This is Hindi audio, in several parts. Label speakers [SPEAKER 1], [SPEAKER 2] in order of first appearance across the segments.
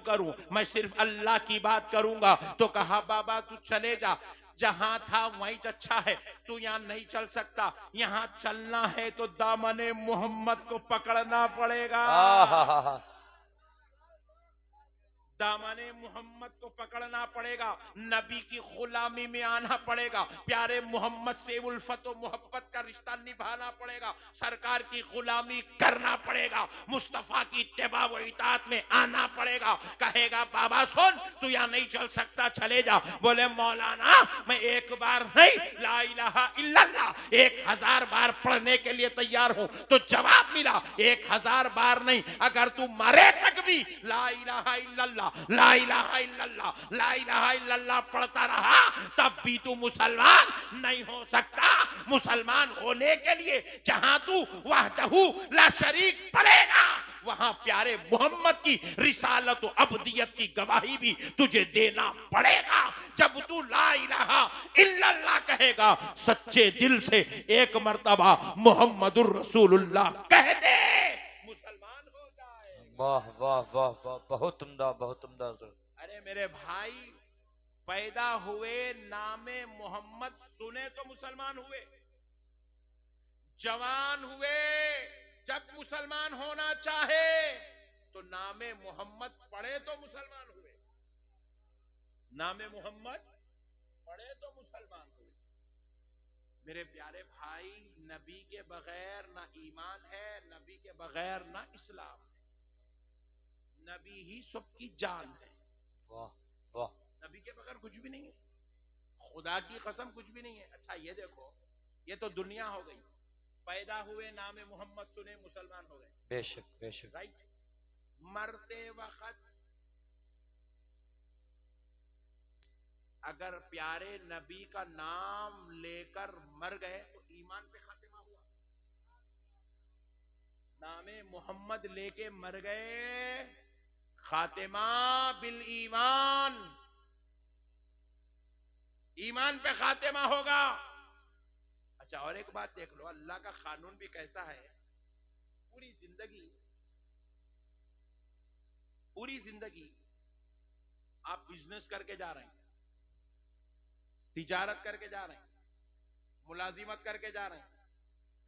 [SPEAKER 1] करूं, मैं सिर्फ अल्लाह की बात करूंगा। तो कहा बाबा तू चले जा, जहां था वहीं अच्छा है, तू यहाँ नहीं चल सकता, यहाँ चलना है तो दामने मोहम्मद को पकड़ना पड़ेगा। दामने मोहम्मद को पकड़ना पड़ेगा, नबी की गुलामी में आना पड़ेगा, प्यारे मोहम्मद से उल्फत और मोहब्बत का रिश्ता निभाना पड़ेगा, सरकार की गुलामी करना पड़ेगा, मुस्तफा की इत्तेबा व इताअत में आना पड़ेगा। कहेगा बाबा सुन तू यहाँ नहीं चल सकता, चले जा। बोले मौलाना मैं एक बार नहीं, ला इलाहा इल्लल्लाह 1000 बार पढ़ने के लिए तैयार हूं। तो जवाब मिला 1000 बार नहीं, अगर तू मरे तक भी ला इलाहा इल्लल्लाह ला इलाहा इल्लल्लाह ला इलाहा इल्लल्लाह पढ़ता रहा, तब भी तू मुसलमान नहीं हो सकता। मुसलमान होने के लिए जहां तू वहदहू ला शरीक पढ़ेगा, वहां प्यारे मोहम्मद की रिसालत और अब्दियत की गवाही भी तुझे देना पड़ेगा। जब तू ला इलाहा इल्लल्लाह कहेगा, सच्चे दिल से एक मर्तबा मोहम्मदुर रसूलुल्लाह कह दे, मुसलमान हो जाए।
[SPEAKER 2] वाह वाह वाह वाह, बहुत उम्दा, बहुत उम्दा।
[SPEAKER 1] अरे मेरे भाई, पैदा हुए नामे मोहम्मद सुने तो मुसलमान हुए, जवान हुए जब मुसलमान होना चाहे तो नामे मोहम्मद पढ़े तो मुसलमान हुए, नामे मोहम्मद पढ़े तो मुसलमान हुए। मेरे प्यारे भाई, नबी के बगैर ना ईमान है, नबी के बगैर ना इस्लाम है, नबी ही सबकी जान है।
[SPEAKER 2] वाह वाह,
[SPEAKER 1] नबी के बगैर कुछ भी नहीं है, खुदा की कसम कुछ भी नहीं है। अच्छा ये देखो, ये तो दुनिया हो गई, पैदा हुए नामे मोहम्मद सुने मुसलमान हो गए,
[SPEAKER 2] बेशक बेशक,
[SPEAKER 1] राइट। मरते वक्त अगर प्यारे नबी का नाम लेकर मर गए तो ईमान पे खातिमा हुआ। नामे मोहम्मद लेके मर गए, खातिमा बिल ईमान, ईमान पे खातिमा होगा। अच्छा और एक बात देख लो, अल्लाह का कानून भी कैसा है। पूरी जिंदगी आप बिजनेस करके जा रहे हैं, तिजारत करके जा रहे हैं, मुलाजिमत करके जा रहे हैं,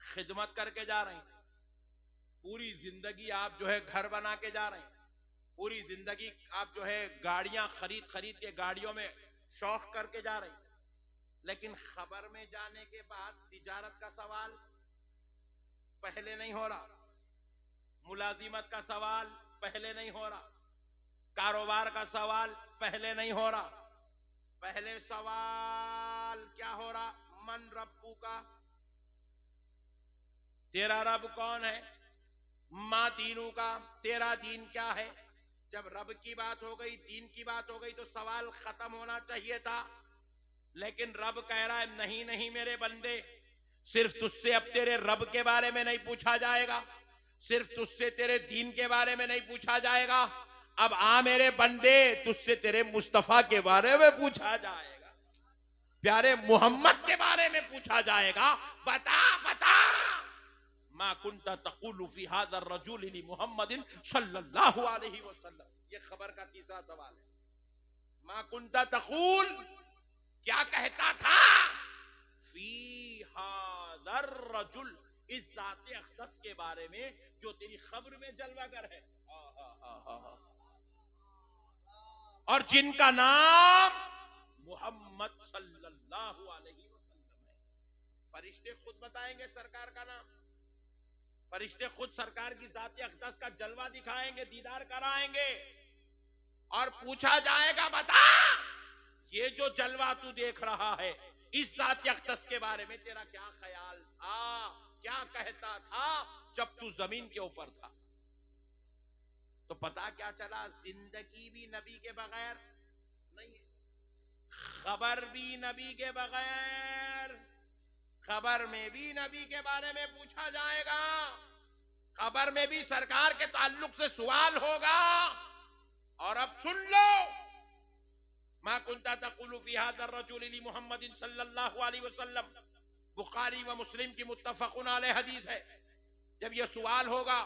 [SPEAKER 1] खिदमत करके जा रहे हैं, पूरी जिंदगी आप जो है घर बना के जा रहे हैं, पूरी जिंदगी आप जो है गाड़ियां खरीद के गाड़ियों में शौक करके जा रहे हैं, लेकिन खबर में जाने के बाद तिजारत का सवाल पहले नहीं हो रहा, मुलाजिमत का सवाल पहले नहीं हो रहा, कारोबार का सवाल पहले नहीं हो रहा। पहले सवाल क्या हो रहा? मन रब्बू का, तेरा रब कौन है? माँ दीनू का, तेरा दीन क्या है? जब रब की बात हो गई, दीन की बात हो गई, तो सवाल खत्म होना चाहिए था। लेकिन रब कह रहा है नहीं नहीं मेरे बंदे, सिर्फ तुझसे अब तेरे रब के बारे में नहीं पूछा जाएगा, सिर्फ तुझसे तेरे दीन के बारे में नहीं पूछा जाएगा, अब आ मेरे बंदे, तुझसे तेरे मुस्तफा के बारे में पूछा जाएगा, प्यारे मोहम्मद के बारे में पूछा जाएगा। बता बता, मा कुंता तक़ूलु फी हाज़ा रजूल ली मुहम्मदिन सल्लल्लाहु अलैहि वसल्लम, ये खबर का तीसरा सवाल है। मा कुंता तक़ूल, क्या कहता था? फी हाज़ा रजूल, इस ज़ाते अक़दस के बारे में जो तेरी खबर में जलवागर है, और जिनका नाम मोहम्मद सल्लल्लाहु अलैहि वसल्लम है। फरिश्ते खुद बताएंगे सरकार का नाम, फरिश्ते खुद सरकार की ज़ाते अक़दस का जलवा दिखाएंगे, दीदार कराएंगे, और पूछा जाएगा बता ये जो जलवा तू देख रहा है, इस ज़ाते अक़दस के बारे में तेरा क्या ख्याल था, क्या कहता था जब तू जमीन के ऊपर था? तो पता क्या चला, जिंदगी भी नबी के बगैर नहीं है, खबर भी नबी के बगैर, खबर में भी नबी के बारे में पूछा जाएगा, खबर में भी सरकार के ताल्लुक से सवाल होगा। और अब सुन लो, मा कुंता तक़ूलु फी हाज़ा रजूल ली मुहम्मदिन सल्लल्लाहु अलैहि वसल्लम, बुखारी व मुस्लिम की मुत्तफ़क़ुन अलैहि हदीस है। जब यह सवाल होगा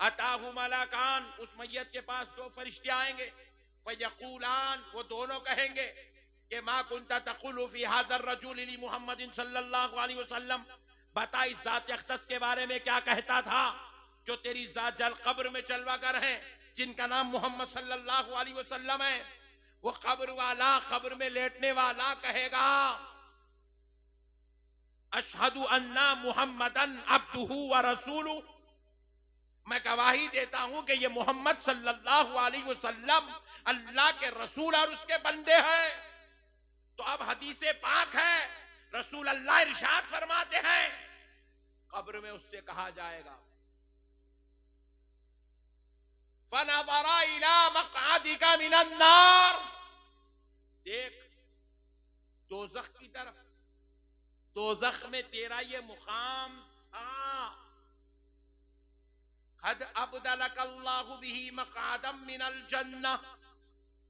[SPEAKER 1] अताहु मलाकान, उस मैयत के पास दो फरिश्ते आएंगे, फयकूलान, वो दोनों कहेंगे कि मा कुंता तकुलु फी हाज़र रजूल ली मुहम्मदिन सल्लल्लाहु अलैहि वसल्लम, बता इस जात अख्तस के बारे में क्या कहता था जो तेरी जात जल कब्र में चलवा कर है, जिनका नाम मोहम्मद सल्लल्लाहु अलैहि वसल्लम है। वो कब्र वाला, कब्र में लेटने वाला कहेगा अशहदु अन्ना मुहम्मदन अब्दुहु व रसूलुहु, मैं गवाही देता हूं कि ये मोहम्मद सल्लल्लाहु अलैहि वसल्लम अल्लाह के रसूल और उसके बंदे हैं। तो अब हदीसे पाक है, रसूल अल्लाह इरशाद फरमाते हैं, कब्र में उससे कहा जाएगा फनज़रा इला मक़अदिका मिनन नार, देख दोज़ख की तरफ, दोज़ख में तेरा ये मुकाम था। कद अब्दलकल्लाहु बिही मक़अदम मिनल जन्नह,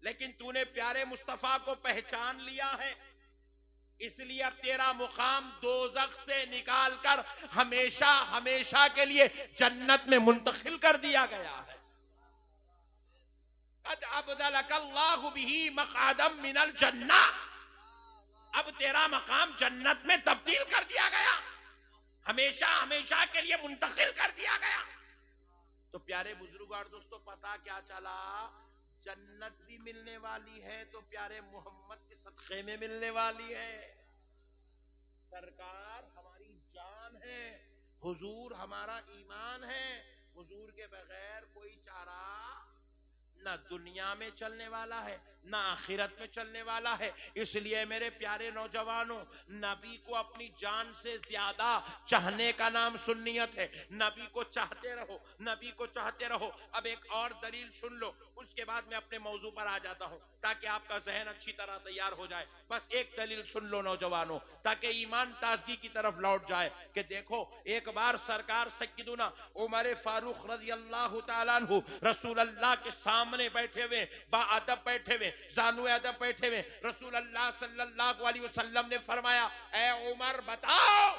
[SPEAKER 1] लेकिन तूने प्यारे मुस्तफा को पहचान लिया है, इसलिए अब तेरा मुकाम दोज़ख से निकालकर हमेशा हमेशा के लिए जन्नत में मुंतकिल कर दिया गया है। कद अब्दलकल्लाहु बिही मक़अदम मिनल जन्नह, अब तेरा मकाम जन्नत में तब्दील कर दिया गया, हमेशा हमेशा के लिए मुंतकिल कर दिया गया। तो प्यारे बुजुर्ग और दोस्तों, पता क्या चला, जन्नत भी मिलने वाली है तो प्यारे मोहम्मद के सदक़े में मिलने वाली है। सरकार हमारी जान है, हुजूर हमारा ईमान है, हुजूर के बगैर कोई चारा ना दुनिया में चलने वाला है ना आखिरत में चलने वाला है। इसलिए मेरे प्यारे नौजवानों, नबी को अपनी जान से ज्यादा चाहने का नाम सुन्नियत है। नबी को चाहते रहो, नबी को चाहते रहो। अब एक और दलील सुन लो, उसके बाद मैं अपने मौजू पर आ जाता हूं ताकि आपका जहन अच्छी तरह तैयार हो जाए। बस एक दलील सुन लो नौजवानों, ताकि ईमान ताजगी की तरफ लौट जाए कि देखो, एक बार सरकार सय्यदुना उमर फारूक रज़ी अल्लाह तआला अन्हु रसूल अल्लाह के सामने बैठे हुए, बाअदब बैठे हुए, जानुए अदब बैठे हुए, रसूल अल्लाह सल्लल्लाहु अलैहि वसल्लम ने फरमाया, ए उमर बताओ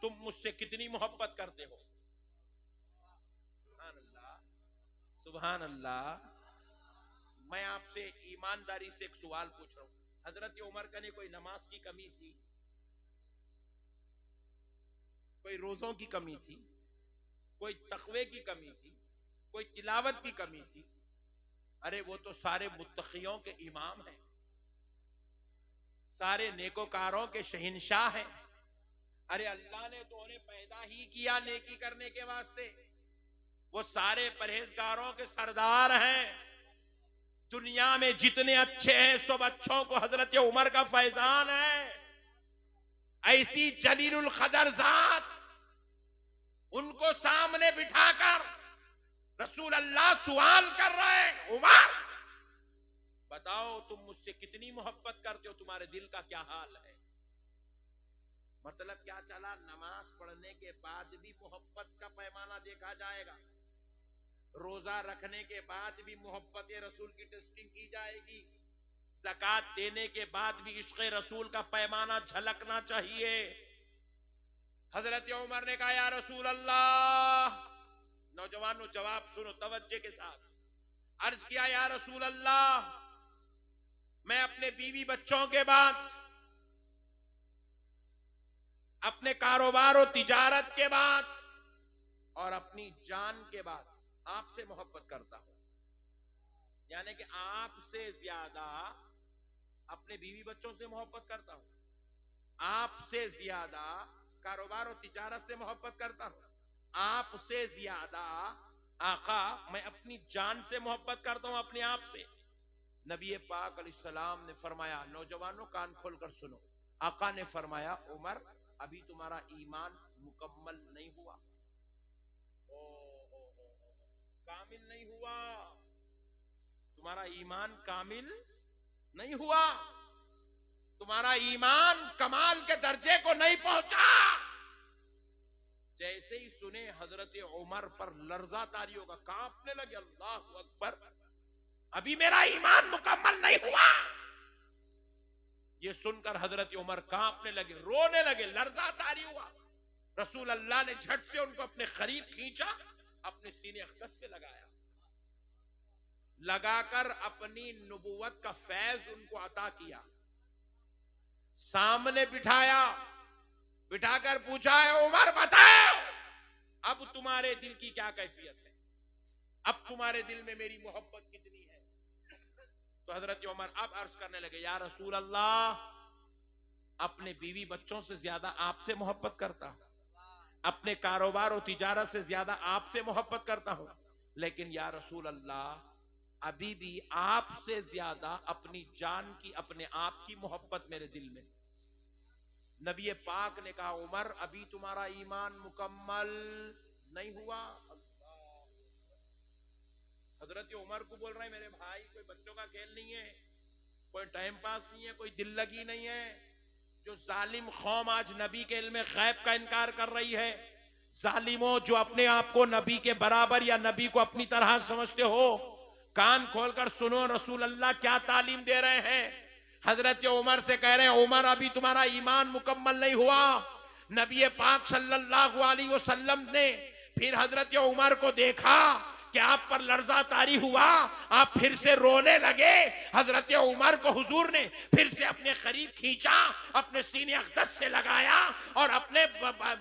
[SPEAKER 1] तुम मुझसे कितनी मोहब्बत करते हो। सुभान अल्लाह, सुभान अल्लाह। मैं आपसे ईमानदारी से एक सवाल पूछ रहा हूं, हजरत उमर का ने कोई नमाज की कमी थी, कोई रोजों की कमी थी, कोई तकवे की कमी थी, कोई तिलावत की कमी थी? अरे वो तो सारे मुत्तकियों के इमाम हैं, सारे नेकोकारों के शहंशाह हैं। अरे अल्लाह ने तो उन्हें पैदा ही किया नेकी करने के वास्ते, वो सारे परहेजगारों के सरदार हैं। दुनिया में जितने अच्छे हैं सब अच्छों को हजरत उमर का फैजान है। ऐसी जलीलुल कदर जात, उनको सामने बिठाकर रसूल अल्लाह सवाल कर रहे हैं, उमर बताओ तुम मुझसे कितनी मोहब्बत करते हो, तुम्हारे दिल का क्या हाल है? मतलब क्या चला, नमाज पढ़ने के बाद भी मोहब्बत का पैमाना देखा जाएगा, रोजा रखने के बाद भी मोहब्बत रसूल की टेस्टिंग की जाएगी, ज़कात देने के बाद भी इश्क़ रसूल का पैमाना झलकना चाहिए। हजरत उमर ने कहा, या रसूल अल्लाह, नौजवानों जवाब सुनो तवज्जो के साथ, अर्ज किया, या रसूल अल्लाह, मैं अपने बीवी बच्चों के बाद, अपने कारोबार और तिजारत के बाद और अपनी जान के बाद आपसे मोहब्बत करता हूं। यानी कि आपसे ज्यादा अपने बीवी बच्चों से मोहब्बत करता हूं, आपसे ज्यादा कारोबार और तिजारत से मोहब्बत करता हूं, आपसे ज्यादा आका मैं अपनी जान से मोहब्बत करता हूं, अपने आप से। नबी पाक अलैहिस्सलाम ने फरमाया, नौजवानों कान खोलकर सुनो, आका ने फरमाया, उमर अभी तुम्हारा ईमान मुकम्मल नहीं हुआ, कामिल नहीं हुआ, तुम्हारा ईमान कामिल नहीं हुआ, तुम्हारा ईमान कमाल के दर्जे को नहीं पहुंचा। जैसे ही सुने हजरत उमर पर लर्जा तारी होगा, कांपने लगे, अल्लाह अकबर, अभी मेरा ईमान मुकम्मल नहीं हुआ। ये सुनकर हजरत उमर कांपने लगे, रोने लगे, लर्जा तारी हुआ। रसूल अल्लाह ने झट से उनको अपने करीब खींचा, अपने सीने अक़दस से लगाया, लगाकर अपनी नबुवत का फैज उनको अता किया, सामने बिठाया, बिठाकर पूछा है उमर बताओ अब तुम्हारे दिल की क्या कैफियत है, अब तुम्हारे दिल में मेरी मोहब्बत कितनी है। तो हजरत उमर अब अर्ज करने लगे, या रसूल अल्लाह, अपने बीवी बच्चों से ज्यादा आपसे मोहब्बत करता हूं, अपने कारोबार और तिजारत से ज्यादा आपसे मोहब्बत करता हूं, लेकिन या रसूल अल्लाह अभी भी आपसे ज्यादा अपनी जान की, अपने आप की मोहब्बत मेरे दिल में। नबी पाक ने कहा उमर अभी तुम्हारा ईमान मुकम्मल नहीं हुआ। हजरत उमर को बोल रहे हैं मेरे भाई कोई बच्चों का खेल नहीं है, कोई टाइम पास नहीं है, कोई दिल लगी नहीं है। जो जालिम कौम आज नबी के इल्म गैब का इनकार कर रही है, जालिमों जो अपने आप को नबी के बराबर या नबी को अपनी तरह समझते हो, कान खोलकर सुनो रसूल अल्लाह क्या तालीम दे रहे हैं। हजरत उमर से कह रहे हैं उमर अभी तुम्हारा ईमान मुकम्मल नहीं हुआ। नबी पाक सल्लल्लाहु अलैहि वसल्लम ने फिर हजरत उमर को देखा कि आप पर लर्जा तारी हुआ, आप फिर से रोने लगे। हजरत उमर को हुजूर ने फिर से अपने करीब खींचा, अपने सीने अक़दस से लगाया और अपने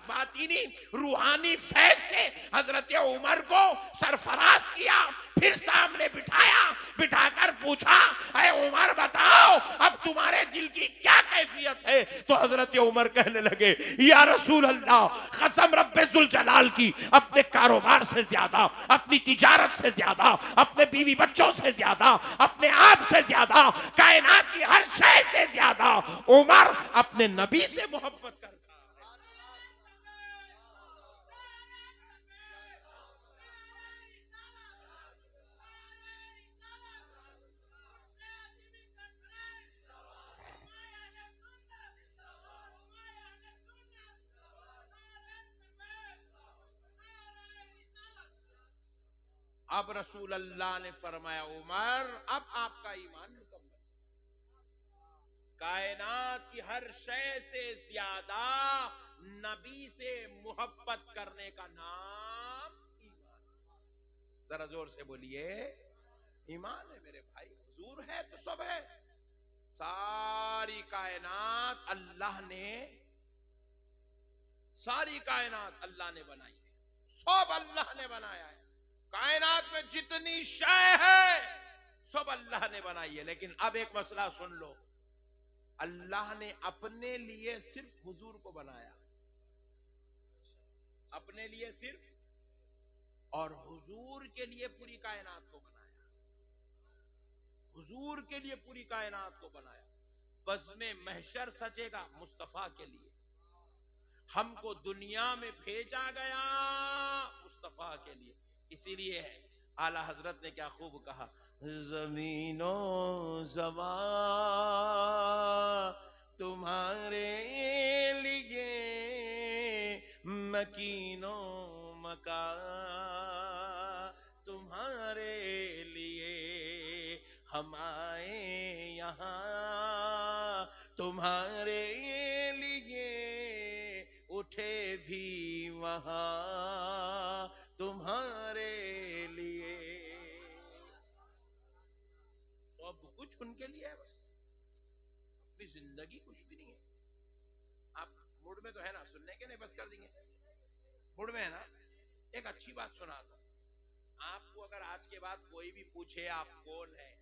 [SPEAKER 1] बातिनी रूहानी फैज से हजरत उमर को सरफराज किया, फिर सामने बिठाया, बिठाकर पूछा अरे उमर बताओ अब तुम्हारे दिल की क्या कैफियत है। तो हजरत उमर कहने लगे या रसूल अल्लाह, कसम रब्बे जुल जलाल की, अपने कारोबार से ज्यादा, अपनी तिजारत से ज्यादा, अपने बीवी बच्चों से ज्यादा, अपने आप से ज्यादा, कायनात की हर शय से ज्यादा उमर अपने नबी से मोहब्बत करता है। अब रसूल अल्लाह ने फरमाया उमर अब आपका ईमान मुकम्मल, कायनात की हर शय से ज्यादा नबी से मोहब्बत करने का नाम ईमान। जरा जोर से बोलिए ईमान है मेरे भाई। हुजूर है तो सब है। सारी कायनात अल्लाह ने, सारी कायनात अल्लाह ने बनाई है, सब अल्लाह ने बनाया है। कायनात में जितनी शय है सब अल्लाह ने बनाई है। लेकिन अब एक मसला सुन लो, अल्लाह ने अपने लिए सिर्फ हुजूर को बनाया, अपने लिए सिर्फ, और हुजूर के लिए पूरी कायनात को बनाया, हुजूर के लिए पूरी कायनात को बनाया। बज़्म महशर सजेगा मुस्तफा के लिए, हमको दुनिया में भेजा गया मुस्तफा के लिए। इसीलिए है आला हजरत ने क्या खूब कहा, जमीनो ज़मा तुम्हारे लिए, मकीनो मका तुम्हारे लिए, हम आए यहाँ तुम्हारे लिए, उठे भी वहाँ तुम्हारे लिए। सब कुछ उनके लिए है, बस अपनी जिंदगी कुछ भी नहीं है। आप मूड में तो है ना सुनने के, नहीं बस कर देंगे, मूड में है ना। एक अच्छी बात सुना था आपको, अगर आज के बाद कोई भी पूछे आप कौन है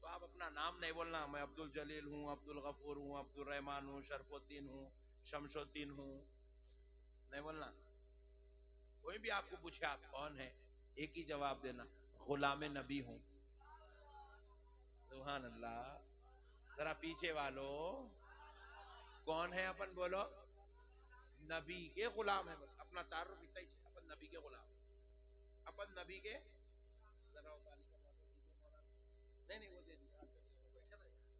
[SPEAKER 1] तो आप अपना नाम नहीं बोलना, मैं अब्दुल जलील हूँ, अब्दुल गफूर हूँ, अब्दुल रहमान हूँ, शरफुद्दीन हूँ, शमशुद्दीन हूँ, नहीं बोलना। कोई भी आपको पूछे आप कौन है, एक ही जवाब देना, गुलाम नबी हूं। सुभान अल्लाह। जरा पीछे वालों कौन है अपन बोलो, नबी के गुलाम है, बस अपना तारुफ इतना ही, अपन नबी के गुलाम, अपन नबी के। जरा नहीं वो दे दिया,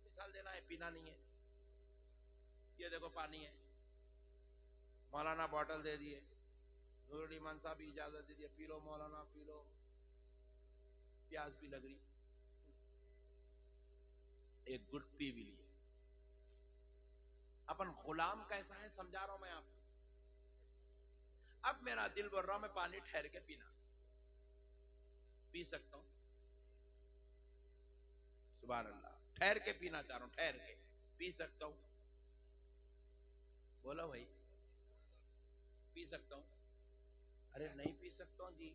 [SPEAKER 1] मिसाल देना है, पीना नहीं है, ये देखो पानी है, मौलाना बोतल दे दिए, नूरुल ईमान साहब भी इजाजत दे दिए, पी लो मौलाना पी लो, प्यास भी लग रही, एक गुट पी भी लिए। अपन गुलाम कैसा है समझा रहा हूं मैं आपको। अब मेरा दिल बोल रहा मैं पानी ठहर के पीना पी सकता हूं। सुभान अल्लाह, ठहर के पीना चाह रहा हूं, ठहर के पी सकता हूं। बोलो भाई, पी सकता हूं? अरे नहीं पी सकता हूं जी,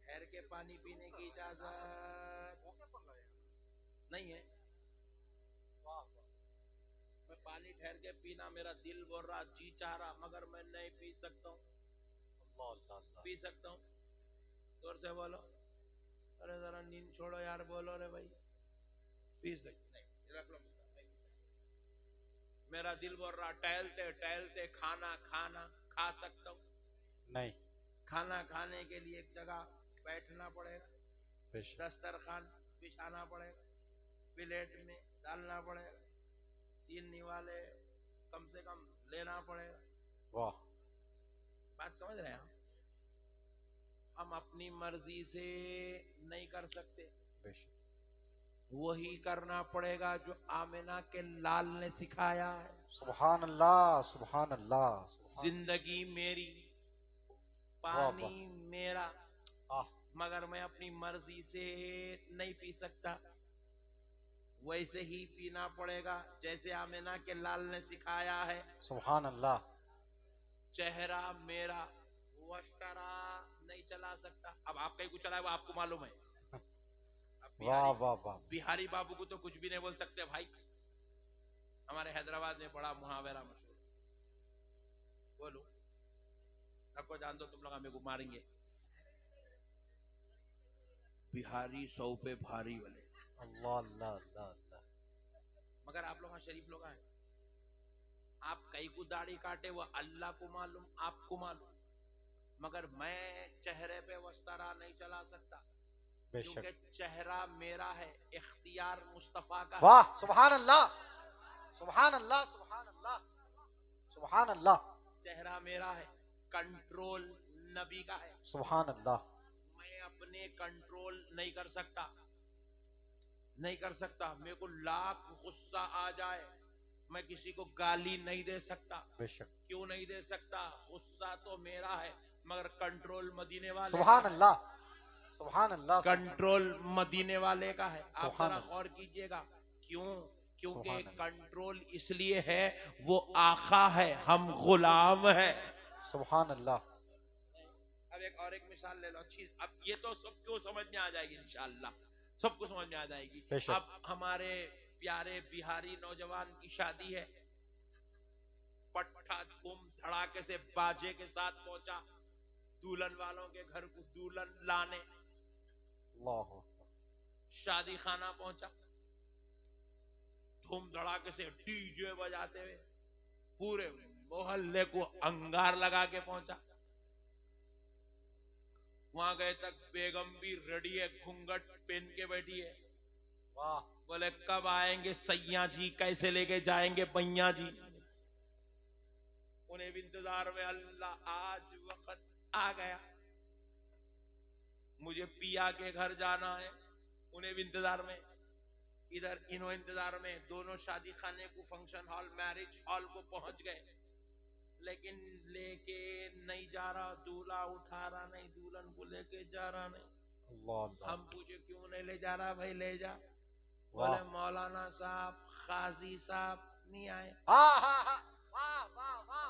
[SPEAKER 1] ठहर के पानी पीने की इजाजत नहीं है। मैं पानी ठहर के पीना, मेरा दिल बोल रहा, जी चाह रहा, मगर मैं नहीं पी सकता हूँ। पी सकता हूँ? जोर से बोलो। अरे जरा नींद छोड़ो यार, बोलो रे भाई। पी सकते नहीं, रख लो। मेरा दिल बोल रहा टहलते टहलते खाना खाना खा सकता हूँ?
[SPEAKER 2] नहीं।
[SPEAKER 1] खाना खाने के लिए एक जगह बैठना पड़ेगा, दस्तरखान बिछाना पड़ेगा, प्लेट में डालना पड़ेगा, 3 निवाले कम से कम लेना पड़ेगा।
[SPEAKER 2] वाह,
[SPEAKER 1] बात समझ रहे हैं? हम अपनी मर्जी से नहीं कर सकते, वही करना पड़ेगा जो आमिना के लाल ने सिखाया है।
[SPEAKER 2] सुभान अल्लाह, सुभान अल्लाह।
[SPEAKER 1] जिंदगी मेरी, पानी मेरा, मगर मैं अपनी मर्जी से नहीं पी सकता, वैसे ही पीना पड़ेगा जैसे आमिना के लाल ने सिखाया है।
[SPEAKER 2] सुभान अल्लाह।
[SPEAKER 1] चेहरा मेरा, वस्त्रा नहीं चला सकता। अब आपका ही कुछ चला है, वो आपको मालूम है।
[SPEAKER 2] वाह वाह वाह।
[SPEAKER 1] बिहारी बाबू को तो कुछ भी नहीं बोल सकते भाई। हमारे हैदराबाद में बड़ा मुहावरा मशहूर, बोलो सबको जान दो, तुम लोग हमें को मारेंगे। बिहारी 100 पे भारी वाले।
[SPEAKER 2] अल्लाह अल्लाह अल्लाह अल्लाह।
[SPEAKER 1] मगर आप लोग शरीफ लोग हैं, आप कई को दाढ़ी काटे वो अल्लाह को मालूम, आपको मालूम, मगर मैं चेहरे पे वस्तारा नहीं चला सकता, क्योंकि चेहरा मेरा है, इख्तियार मुस्तफा का।
[SPEAKER 2] वाह, सुभान अल्लाह, सुभान अल्लाह, सुभान अल्लाह, सुभान अल्लाह।
[SPEAKER 1] चेहरा मेरा है, कंट्रोल नबी का है।
[SPEAKER 2] सुभान अल्लाह।
[SPEAKER 1] मैं अपने कंट्रोल नहीं कर सकता, नहीं कर सकता। मेरे को लाख गुस्सा आ जाए, मैं किसी को गाली नहीं दे सकता।
[SPEAKER 2] बेशक।
[SPEAKER 1] क्यों नहीं दे सकता? गुस्सा तो मेरा है, मगर कंट्रोल मदीने वाले।
[SPEAKER 2] सुभान अल्लाह, सुभान अल्लाह।
[SPEAKER 1] कंट्रोल मदीने वाले का है। आप जरा गौर कीजिएगा, क्यों? क्योंकि कंट्रोल इसलिए है, वो आका है, हम गुलाम है।
[SPEAKER 2] सुभान अल्लाह।
[SPEAKER 1] अब एक मिसाल ले लो अच्छी, अब ये तो सबको समझ में आ जाएगी इंशाअल्लाह, सबको समझ में आ जाएगी। अब हमारे प्यारे बिहारी नौजवान की शादी है, पट्टा धूम धड़ाके से बाजे के साथ पहुंचा दुल्हन वालों के घर को दुल्हन लाने। शादी खाना पहुंचा, धूम धड़ाके से डीजे बजाते हुए पूरे मोहल्ले को अंगार लगा के पहुंचा। वहां गए तक बेगम भी रेडी है, घूंघट पहन के बैठी है। वाह, बोले कब आएंगे सैया जी, कैसे लेके जाएंगे पैया जी। उन्हें भी इंतजार में, अल्लाह आज वक्त आ गया, मुझे पिया के घर जाना है। उन्हें भी इंतजार में, इधर इन्हों इंतजार में। दोनों शादी खाने को, फंक्शन हॉल, मैरिज हॉल को पहुंच गए, लेकिन लेके नहीं जा रहा दूल्हा, उठा रहा नहीं, दुल्हन को लेके जा रहा नहीं। अल्लाह। हम पूछे क्यों नहीं ले जा रहा? भाई ले जा। बोले मौलाना साहब, काजी साहब नहीं आए।
[SPEAKER 2] वाह वाह वाह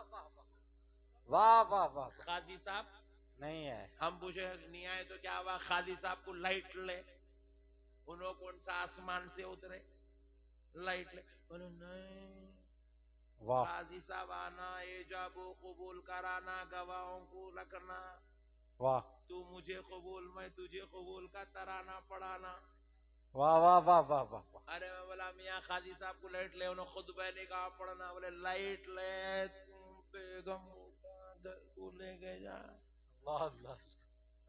[SPEAKER 2] वाह वाह वाह।
[SPEAKER 1] काजी साहब
[SPEAKER 2] नहीं है।
[SPEAKER 1] हम पूछे नहीं आए तो क्या हुआ? काजी साहब को लाइट ले, उन्होंने कौन सा आसमान से उतरे, लाइट ले। बोले नहीं, काजी साहब आना, एजाबो कबूल कराना, गवाहों को रखना।
[SPEAKER 2] वाह।
[SPEAKER 1] तू मुझे कबूल, मैं तुझे कबूल का तराना पढ़ाना।
[SPEAKER 2] वाह वाह वाह वाह वाह।
[SPEAKER 1] अरे मैं बोला मियाँ काजी साहब को लाइट ले, उन्होंने खुद बैठने का पढ़ना। बोले लाइट ले, बेगम को लेके जा।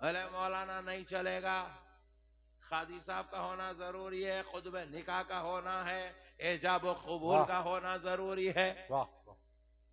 [SPEAKER 1] अरे मौलाना नहीं चलेगा, काजी साहब का होना जरूरी है, खुतबे निकाह का होना है, एजाब कबूल का होना जरूरी है।
[SPEAKER 2] वाह।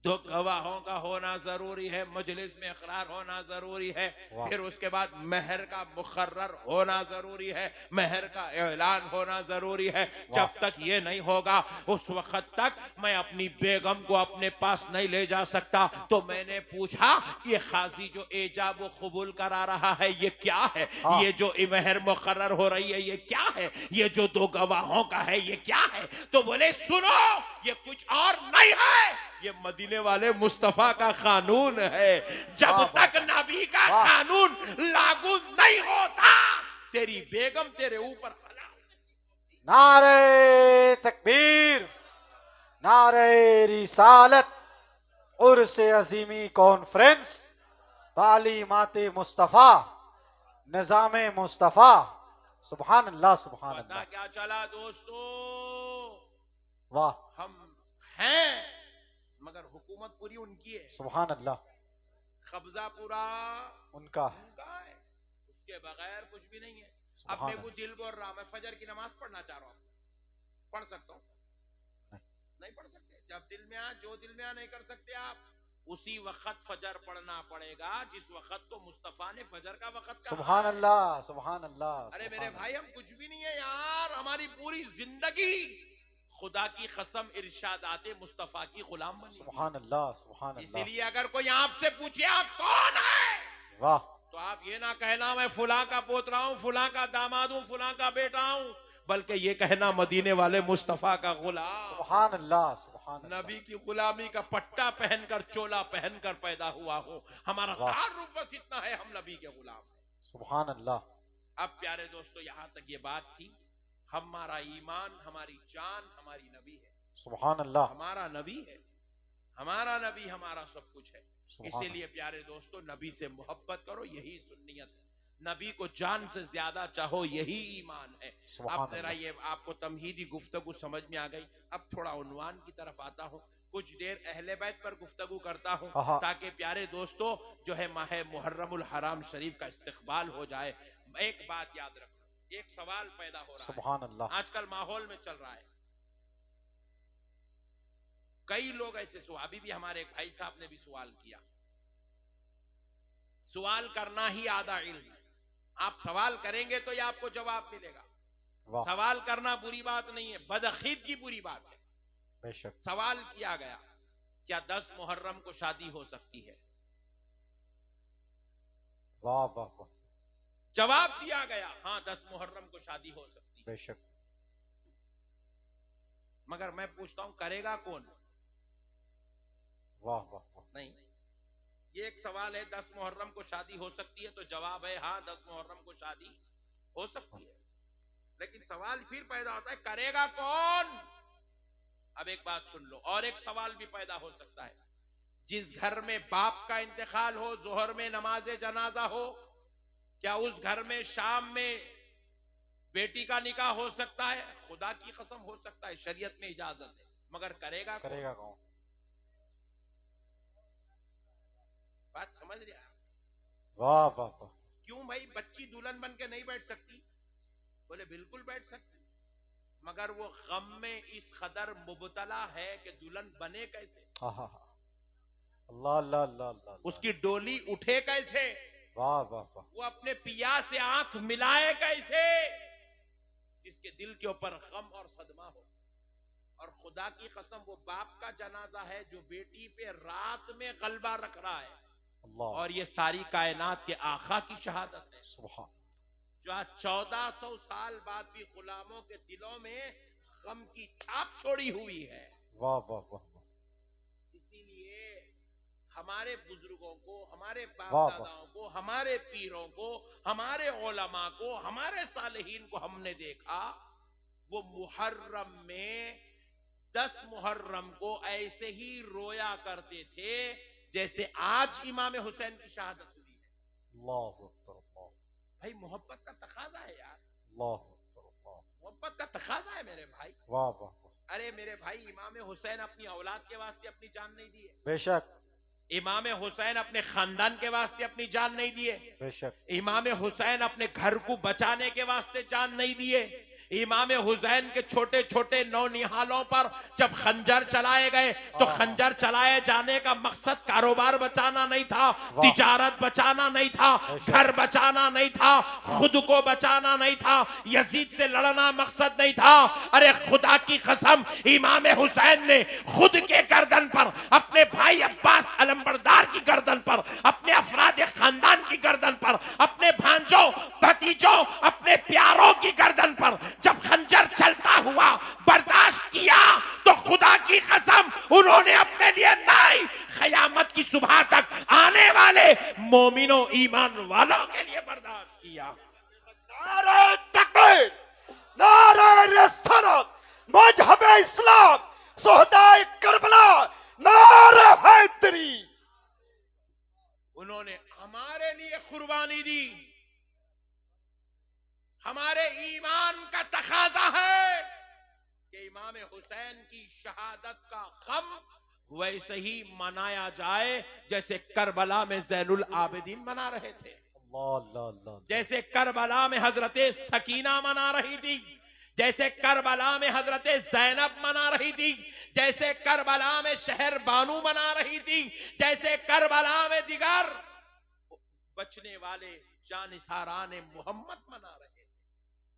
[SPEAKER 1] दो गवाहों का होना जरूरी है, मजलिस में इकरार होना जरूरी है, फिर उसके बाद महर का मुकर्रर होना जरूरी है, महर का ऐलान होना जरूरी है। जब तक ये नहीं होगा उस वक्त तक मैं अपनी बेगम को अपने पास नहीं ले जा सकता। तो मैंने पूछा ये खाजी जो एजाब व कबूल करा रहा है ये क्या है? ये जो महर मुकर्रर हो रही है ये क्या है? ये जो दो गवाहों का है ये क्या है? तो बोले सुनो, ये कुछ और नहीं है, ये मदीने वाले मुस्तफा का कानून है। जब तक नबी का कानून लागू नहीं होता तेरी बेगम तेरे ऊपर हलाल।
[SPEAKER 2] नारे तकबीर, नारे रिसालत, उर्से अजीमी कॉन्फ्रेंस, तालीमाते मुस्तफा, निजामे मुस्तफा। सुभान अल्लाह, सुभान अल्लाह।
[SPEAKER 1] क्या चला दोस्तों?
[SPEAKER 2] वाह,
[SPEAKER 1] हम हैं मगर हुकूमत पूरी उनकी है।
[SPEAKER 2] सुभान अल्लाह।
[SPEAKER 1] कब्जा पूरा
[SPEAKER 2] उनका
[SPEAKER 1] है, उसके बगैर कुछ भी नहीं है। अब मेरे को दिल बोल रहा, मैं फजर की नमाज पढ़ना चाह रहा हूँ, पढ़ सकता हूँ? नहीं पढ़ सकते। जब दिल में आ, जो दिल में आ नहीं कर सकते आप, उसी वक्त फजर पढ़ना पड़ेगा जिस वक्त तो मुस्तफा ने फजर का वक्त कहा।
[SPEAKER 2] सुभान अल्लाह, सुभान अल्लाह।
[SPEAKER 1] अरे मेरे भाई हम कुछ भी नहीं है यार, हमारी पूरी जिंदगी खुदा की कसम इरशादाते मुस्तफा की गुलाम बनी।
[SPEAKER 2] सुभान अल्लाह, सुभान अल्लाह।
[SPEAKER 1] इसीलिए अगर कोई आपसे पूछे आप कौन है,
[SPEAKER 2] वाह,
[SPEAKER 1] तो आप ये ना कहना मैं फुला का पोतरा हूँ, फुला का दामाद हूँ, फुला का बेटा हूँ, बल्कि ये कहना मदीने वाले मुस्तफा का गुलाम।
[SPEAKER 2] सुभान अल्लाह, सुभान अल्लाह।
[SPEAKER 1] नबी की गुलामी का पट्टा पहनकर, चोला पहनकर पैदा हुआ हूँ। हमारा तारुफ बस इतना है, हम नबी के गुलाम।
[SPEAKER 2] सुभान अल्लाह।
[SPEAKER 1] अब प्यारे दोस्तों यहाँ तक ये बात थी, हमारा ईमान, हमारी जान, हमारी नबी है।
[SPEAKER 2] सुभान अल्लाह।
[SPEAKER 1] हमारा नबी है, हमारा नबी हमारा सब कुछ है। इसीलिए प्यारे दोस्तों नबी से मोहब्बत करो, यही सुन्नियत है। नबी को जान से ज्यादा चाहो, यही ईमान है। अब जरा ये आपको तमहीदी गुफ्तगू समझ में आ गई। अब थोड़ा उन्वान की तरफ आता हूँ, कुछ देर अहले बैत पर गुफ्तगू करता हूँ ताकि प्यारे दोस्तों जो है माह मुहर्रमुल हराम शरीफ का इस्तकबाल हो जाए। एक बात याद रखो, एक सवाल पैदा हो रहा है,
[SPEAKER 2] सुभान अल्लाह,
[SPEAKER 1] आजकल माहौल में चल रहा है। कई लोग ऐसे, अभी भी हमारे एक भाई साहब ने भी सवाल किया। सवाल करना ही आधा इल्म है। आप सवाल करेंगे तो ये आपको जवाब मिलेगा। सवाल करना बुरी बात नहीं है, बदअकीदगी बुरी बात है।
[SPEAKER 2] बेशक।
[SPEAKER 1] सवाल किया गया क्या 10 मुहर्रम को शादी हो सकती है?
[SPEAKER 2] वाह वाह वाह।
[SPEAKER 1] जवाब दिया गया हाँ 10 मुहर्रम को शादी हो सकती है।
[SPEAKER 2] बेशक।
[SPEAKER 1] मगर मैं पूछता हूं करेगा कौन?
[SPEAKER 2] वाह वाह वाह।
[SPEAKER 1] नहीं, ये एक सवाल है 10 मुहर्रम को शादी हो सकती है, तो जवाब है हाँ 10 मुहर्रम को शादी हो सकती है। लेकिन सवाल फिर पैदा होता है करेगा कौन? अब एक बात सुन लो, और एक सवाल भी पैदा हो सकता है। जिस घर में बाप का इंतकाल हो, जोहर में नमाज जनाजा हो, क्या उस घर में शाम में बेटी का निकाह हो सकता है? खुदा की कसम हो सकता है, शरीयत में इजाजत है, मगर करेगा
[SPEAKER 2] कौन?
[SPEAKER 1] बात समझ रहे हैं?
[SPEAKER 2] वाह वाह वाह।
[SPEAKER 1] क्यों भाई बच्ची दुल्हन बन के नहीं बैठ सकती? बोले बिल्कुल बैठ सकती, मगर वो गम में इस कदर मुबतला है कि दुल्हन बने कैसे?
[SPEAKER 2] अल्लाह अल्लाह अल्लाह। उसकी
[SPEAKER 1] डोली उठे कैसे?
[SPEAKER 2] वाह वाह वाह।
[SPEAKER 1] वो अपने पिया से आंख मिलाए कैसे? जिसके दिल के ऊपर गम और सदमा हो। और खुदा की कसम वो बाप का जनाजा है जो बेटी पे रात में गलबा रख रहा है। और ये सारी कायनात के आका की शहादत है।
[SPEAKER 2] सुभान।
[SPEAKER 1] जो आज 1400 साल बाद भी गुलामों के दिलों में गम की छाप छोड़ी हुई है।
[SPEAKER 2] वाह वाह वाह।
[SPEAKER 1] इसीलिए हमारे बुजुर्गों को, हमारे बाप दादाओं को, हमारे पीरों को, हमारे उलमा को, हमारे सालेहीन को हमने देखा वो मुहर्रम में 10 मुहर्रम को ऐसे ही रोया करते थे जैसे आज इमाम हुसैन की शहादत हुई है।
[SPEAKER 2] अल्लाह अकबर।
[SPEAKER 1] भाई मोहब्बत का तकाजा है यार,
[SPEAKER 2] मोहब्बत
[SPEAKER 1] का तकाजा है मेरे भाई।
[SPEAKER 2] वाह वाह।
[SPEAKER 1] अरे मेरे भाई इमाम हुसैन अपनी औलाद के वास्ते अपनी जान नहीं दिए।
[SPEAKER 2] बेशक।
[SPEAKER 1] इमाम हुसैन अपने खानदान के वास्ते अपनी जान नहीं दिए।
[SPEAKER 2] बेशक।
[SPEAKER 1] इमाम हुसैन अपने घर को बचाने के वास्ते जान नहीं दिए। इमाम हुसैन के छोटे छोटे नौनिहालों पर जब खंजर चलाए गए तो खंजर चलाए जाने का मकसद कारोबार बचाना नहीं था, तिजारत बचाना नहीं था, घर बचाना नहीं था, खुद को बचाना नहीं था, यजीद से लड़ना मकसद नहीं था। अरे खुदा की कसम, इमाम हुसैन ने खुद के गर्दन पर, अपने भाई अब्बास अलंबरदार की गर्दन पर, अपने अफराद खानदान की गर्दन पर, अपने भांजों भतीजों अपने प्यारों की गर्दन पर जब खंजर चलता हुआ बर्दाश्त किया तो खुदा की कसम उन्होंने अपने लिए नहीं, क़यामत की सुबह तक आने वाले मोमिनों ईमान वालों के लिए बर्दाश्त किया।
[SPEAKER 3] नारे तकबीर, नारे रिसालत, मजहब इस्लाम, सुहदाए करबला, नारे हैदरी।
[SPEAKER 1] उन्होंने हमारे लिए कुर्बानी दी। हमारे ईमान का तकाजा है कि इमाम हुसैन की शहादत का गम वैसे ही मनाया जाए जैसे करबला में ज़ैनुल आबिदीन मना रहे थे, जैसे करबला में हजरते सकीना मना रही थी, जैसे करबला में हजरते ज़ैनब मना रही थी, जैसे करबला में शहर बानू मना रही थी, जैसे करबला में दिगर बचने वाले जानिसारान मोहम्मद मना रहे थे।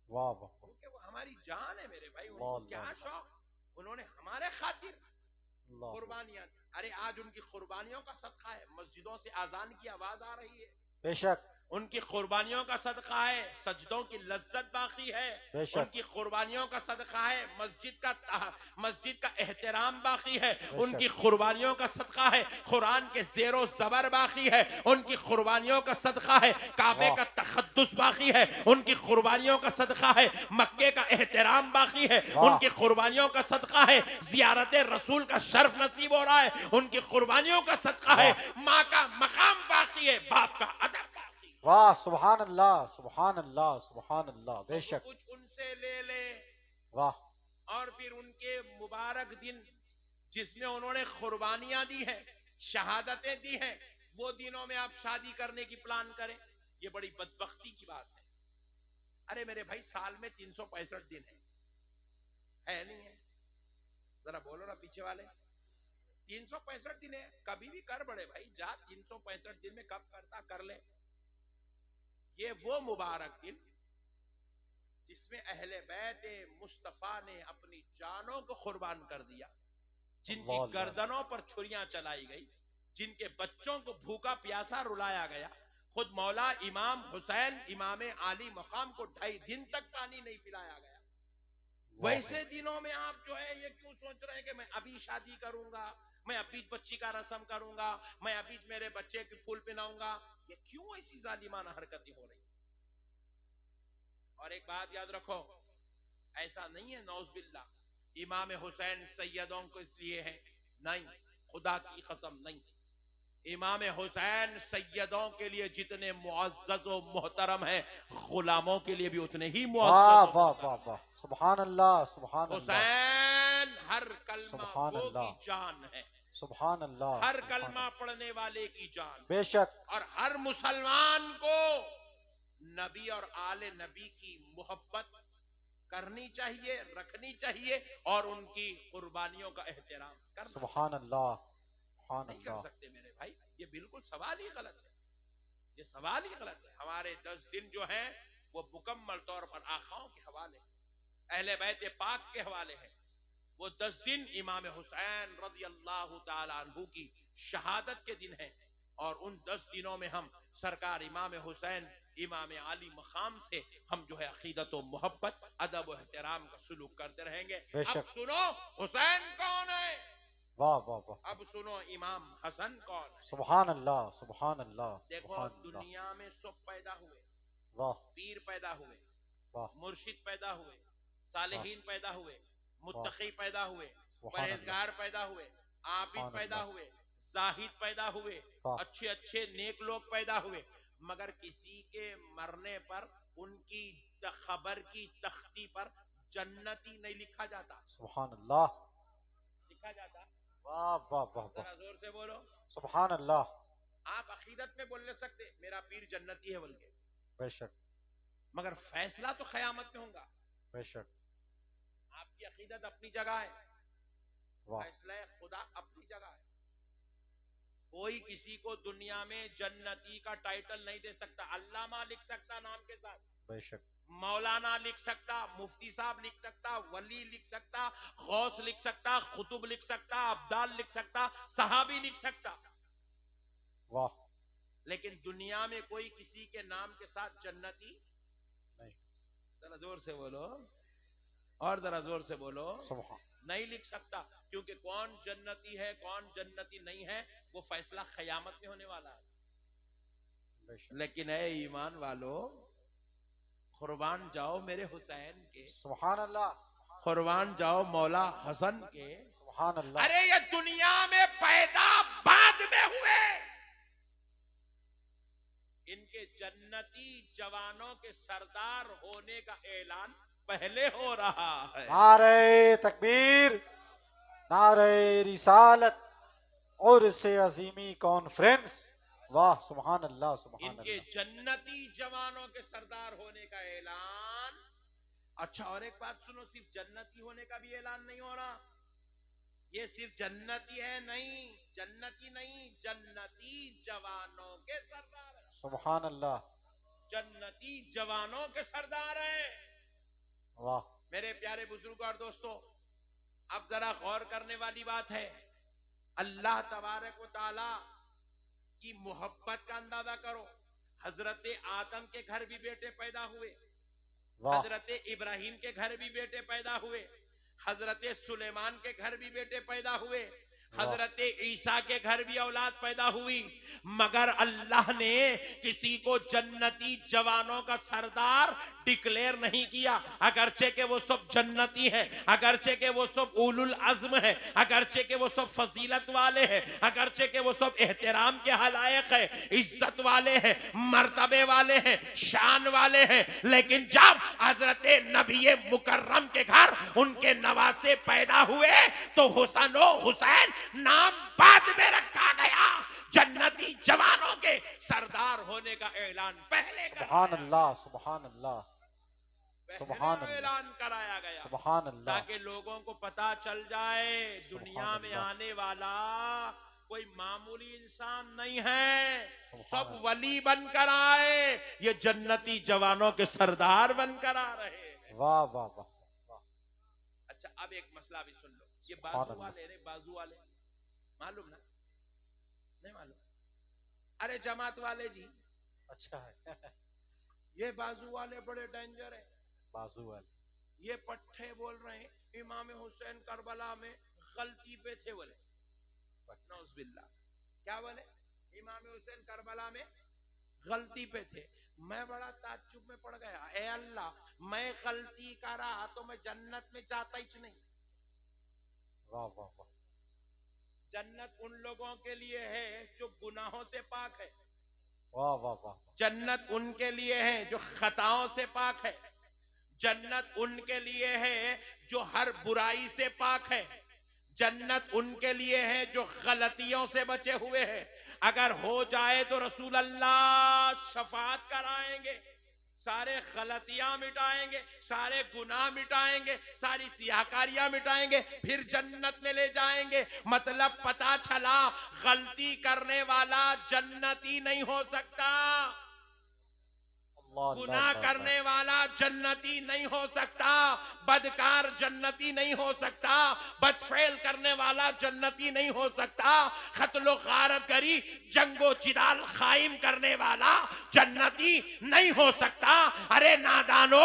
[SPEAKER 3] वाह वाह,
[SPEAKER 1] क्योंकि वो हमारी जान है मेरे भाई। उनको क्या शौक, उन्होंने हमारे खातिर कुर्बानियां। अरे आज उनकी कुर्बानियों का सदका है, मस्जिदों से आजान की आवाज आ रही है,
[SPEAKER 3] बेशक
[SPEAKER 1] उनकी कुर्बानियों का सदका है, सजदों की लज्जत बाकी है, उनकी कुर्बानियों का सदका है, मस्जिद का एहतराम बाकी है, उनकी कुर्बानियों का सदका है, कुरान के ज़ेरो ज़बर बाकी है, उनकी कुर्बानियों का सदका है, काबे का तक़द्दुस बाकी है, उनकी कुर्बानियों का सदका है, मक्के का एहतराम बाकी है, उनकी कुर्बानियों का सदका है, ज़ियारत रसूल का शर्फ नसीब हो रहा है, उनकी कुर्बानियों का सदका है, माँ का मकाम बाकी है, बाप का अदब।
[SPEAKER 3] वाह, सुभान अल्लाह, सुभान अल्लाह, सुभान अल्लाह, बेशक।
[SPEAKER 1] कुछ उनसे ले ले।
[SPEAKER 3] वाह।
[SPEAKER 1] और फिर उनके मुबारक दिन जिसमें उन्होंने कुर्बानियां दी हैं, शहादतें दी हैं, वो दिनों में आप शादी करने की प्लान करें, ये बड़ी बदबख्ती की बात है। अरे मेरे भाई, साल में 365 दिन है नहीं है? जरा बोलो ना पीछे वाले। 365 दिन है, कभी भी कर बड़े भाई, जा 365 दिन में कब करता कर ले। ये वो मुबारक दिन जिसमें अहले बैत मुस्तफा ने अपनी जानों को कुर्बान कर दिया, जिनकी गर्दनों पर छुरियां चलाई गई, जिनके बच्चों को भूखा प्यासा रुलाया गया, खुद मौला इमाम हुसैन इमाम आली मकाम को 2.5 दिन तक पानी नहीं पिलाया गया। वैसे दिनों में आप जो है ये क्यों सोच रहे हैं कि मैं अभी शादी करूंगा, मैं अभी बच्ची का रस्म करूंगा, मैं अभी मेरे बच्चे के फूल पहनाऊंगा? ये क्यों ऐसी जालिमाना हरकतें हो रही? और एक बात याद रखो, ऐसा नहीं है नौज़बिल्ला इमाम हुसैन सैयदों को इसलिए है, नहीं, खुदा की कसम नहीं। इमाम हुसैन सैयदों के लिए जितने मुअज़्ज़ज़ व मोहतरम है, गुलामों के लिए भी उतने ही मुअज़्ज़ज़।
[SPEAKER 3] वाह वाह वाह, सुभान अल्लाह, सुभान अल्लाह।
[SPEAKER 1] हुसैन हर कलमा की जान है,
[SPEAKER 3] सुभान अल्लाह,
[SPEAKER 1] हर कलमा पढ़ने वाले की जान,
[SPEAKER 3] बेशक।
[SPEAKER 1] और हर मुसलमान को नबी और आले नबी की मोहब्बत करनी चाहिए, रखनी चाहिए, और उनकी कुर्बानियों का एहतराम करना।
[SPEAKER 3] सुभान अल्लाह, सुभान
[SPEAKER 1] नहीं कर
[SPEAKER 3] अल्लाह।
[SPEAKER 1] सकते मेरे भाई, ये बिल्कुल सवाल ही गलत है, ये सवाल ही गलत है। हमारे 10 दिन जो हैं वो मुकम्मल तौर पर आखाओं के हवाले, अहले बैत पाक के हवाले हैं। वो 10 दिन इमाम हुसैन रज़ी अल्लाह ताला अन्हु की शहादत के दिन हैं, और उन 10 दिनों में हम सरकार इमाम हुसैन इमाम आली मकाम से हम जो है अकीदत व मोहब्बत, अदब व एहतराम का सुलूक करते रहेंगे। अब सुनो हुसैन कौन है,
[SPEAKER 3] वाह वाह वाह।
[SPEAKER 1] अब सुनो इमाम हसन कौन है।
[SPEAKER 3] सुभान अल्लाह, सुभान अल्लाह।
[SPEAKER 1] देखो दुनिया में सब पैदा हुए,
[SPEAKER 3] वाह,
[SPEAKER 1] पीर पैदा हुए,
[SPEAKER 3] वाह,
[SPEAKER 1] मुर्शिद पैदा हुए, सालेहीन पैदा हुए, मुत्तकी पैदा हुए, परहेजगार पैदा हुए, आबिद पैदा हुए, जाहिद पैदा हुए, अच्छे अच्छे नेक लोग पैदा हुए, मगर किसी के मरने पर उनकी खबर की तख्ती पर जन्नती नहीं लिखा जाता।
[SPEAKER 3] सुभान अल्लाह,
[SPEAKER 1] लिखा जाता।
[SPEAKER 3] वाह वाह वाह,
[SPEAKER 1] जरा जोर से बोलो
[SPEAKER 3] सुभान अल्लाह।
[SPEAKER 1] आप अकीदत में बोल नहीं सकते मेरा पीर जन्नती है बोल के,
[SPEAKER 3] बेशक,
[SPEAKER 1] मगर फैसला तो क़यामत में होगा।
[SPEAKER 3] बेशक।
[SPEAKER 1] आपकी अकीदत अपनी जगह है,
[SPEAKER 3] वाह
[SPEAKER 1] फैसला खुदा अपनी जगह है। कोई किसी को दुनिया में जन्नती का टाइटल नहीं दे सकता। अल्लामा लिख सकता नाम के साथ,
[SPEAKER 3] बेशक।
[SPEAKER 1] मौलाना लिख सकता, मुफ्ती साहब लिख सकता, वली लिख सकता, गौस लिख सकता, कुतुब लिख सकता, अब्दाल लिख सकता, सहाबी लिख सकता,
[SPEAKER 3] वाह
[SPEAKER 1] लेकिन दुनिया में कोई किसी के नाम के साथ जन्नती
[SPEAKER 3] नहीं।
[SPEAKER 1] जरा जोर से बोलो, और जरा जोर से बोलो,
[SPEAKER 3] सुभान।
[SPEAKER 1] नहीं लिख सकता। क्योंकि कौन जन्नती है कौन जन्नती नहीं है वो फैसला क़यामत में होने वाला है।
[SPEAKER 3] बेशक।
[SPEAKER 1] लेकिन है ईमान वालों, कुर्बान जाओ मेरे हुसैन के,
[SPEAKER 3] सुभान अल्लाह।
[SPEAKER 1] कुर्बान जाओ मौला हसन के।
[SPEAKER 3] सुभान अल्लाह।
[SPEAKER 1] अरे ये दुनिया में पैदा बाद में हुए, इनके जन्नती जवानों के सरदार होने का ऐलान पहले हो रहा है।
[SPEAKER 3] नारे तकबीर, नारे रिसालत और इससे अजीमी कॉन्फ्रेंस। वाह सुभान अल्लाह सुभान
[SPEAKER 1] इनके
[SPEAKER 3] अल्लाह।
[SPEAKER 1] जन्नती जवानों के सरदार होने का ऐलान। अच्छा, और एक बात सुनो, सिर्फ जन्नती होने का भी ऐलान नहीं हो रहा। ये सिर्फ जन्नती है नहीं, जन्नती नहीं, जन्नती जवानों के सरदार है।
[SPEAKER 3] सुभान अल्लाह।
[SPEAKER 1] जन्नती जवानों के सरदार हैं।
[SPEAKER 3] वाह।
[SPEAKER 1] मेरे प्यारे बुजुर्ग और दोस्तों, अब जरा गौर करने वाली बात है, अल्लाह तबारक व तआला की मोहब्बत का अंदाजा करो। हजरत आदम के घर भी बेटे पैदा हुए,
[SPEAKER 3] वाह।
[SPEAKER 1] हजरत इब्राहिम के घर भी बेटे पैदा हुए, हजरत सुलेमान के घर भी बेटे पैदा हुए, हजरत ईसा के घर भी औलाद पैदा हुई, मगर अल्लाह ने किसी को जन्नती जवानों का सरदार डिक्लेयर नहीं किया। अगरचे के वो सब जन्नती हैं, अगरचे के वो सब उलुल अज़्म है, अगरचे के वो सब फजीलत वाले हैं, अगरचे के वो सब एहतराम के हलायक है, इज्जत वाले हैं, मर्तबे वाले हैं, शान वाले हैं, लेकिन जब हजरत नबी मुकर्रम के घर उनके नवासे पैदा हुए तो हुसैन हुसैन नाम बाद में रखा गया। जन्नती जवानों के सरदार होने का ऐलान पहले
[SPEAKER 3] सुभान अल्लाह सुभान अल्लाह सुभान अल्लाह
[SPEAKER 1] ऐलान कराया गया,
[SPEAKER 3] सुभान अल्लाह।
[SPEAKER 1] ताकि लोगों को पता चल जाए दुनिया में
[SPEAKER 3] अल्लाह।
[SPEAKER 1] आने वाला कोई मामूली इंसान नहीं है,
[SPEAKER 3] सुभान
[SPEAKER 1] सब वली बनकर आए, ये जन्नती जवानों के सरदार बनकर आ रहे हैं।
[SPEAKER 3] वाह वाह वाह वाह।
[SPEAKER 1] अच्छा, अब एक मसला भी सुन लो, ये
[SPEAKER 3] सुभान
[SPEAKER 1] बाजू
[SPEAKER 3] अल्लाह।
[SPEAKER 1] वाले रे, बाजू वाले मालूम ना? नहीं मालूम? अरे जमात वाले जी,
[SPEAKER 3] अच्छा है।
[SPEAKER 1] ये बाजू वाले बड़े डेंजर है।
[SPEAKER 3] बाजू वाले
[SPEAKER 1] ये पट्टे बोल रहे हैं इमाम हुसैन करबला में गलती पे थे, बोले नौज़बिल्लाह। क्या बोले? इमाम हुसैन करबला में गलती पे थे। मैं बड़ा ताज्जुब में पड़ गया, ए अल्लाह, मैं गलती करा तो मैं जन्नत में जाता ही नहीं।
[SPEAKER 3] वाह वाह वाह।
[SPEAKER 1] जन्नत उन लोगों के लिए है जो गुनाहों से पाक है,
[SPEAKER 3] वाह वाह वाह।
[SPEAKER 1] जन्नत उनके लिए है जो खताओं से पाक है, जन्नत उनके लिए है जो हर बुराई से पाक है, जन्नत उनके लिए है जो गलतियों से बचे हुए हैं। अगर हो जाए तो रसूल अल्लाह शफाअत कराएंगे, सारे गलतियां मिटाएंगे, सारे गुनाह मिटाएंगे, सारी सियाकारियां मिटाएंगे, फिर जन्नत में ले जाएंगे। मतलब पता चला गलती करने वाला जन्नती नहीं हो सकता, गुनाह करने वाला जन्नती नहीं हो सकता, बदकार जन्नती नहीं हो सकता, बदफेल करने वाला जन्नती नहीं हो सकता, खत्लो गारतगरी जंगो जिदाल खाइम करने वाला जन्नती नहीं हो सकता। अरे नादानो,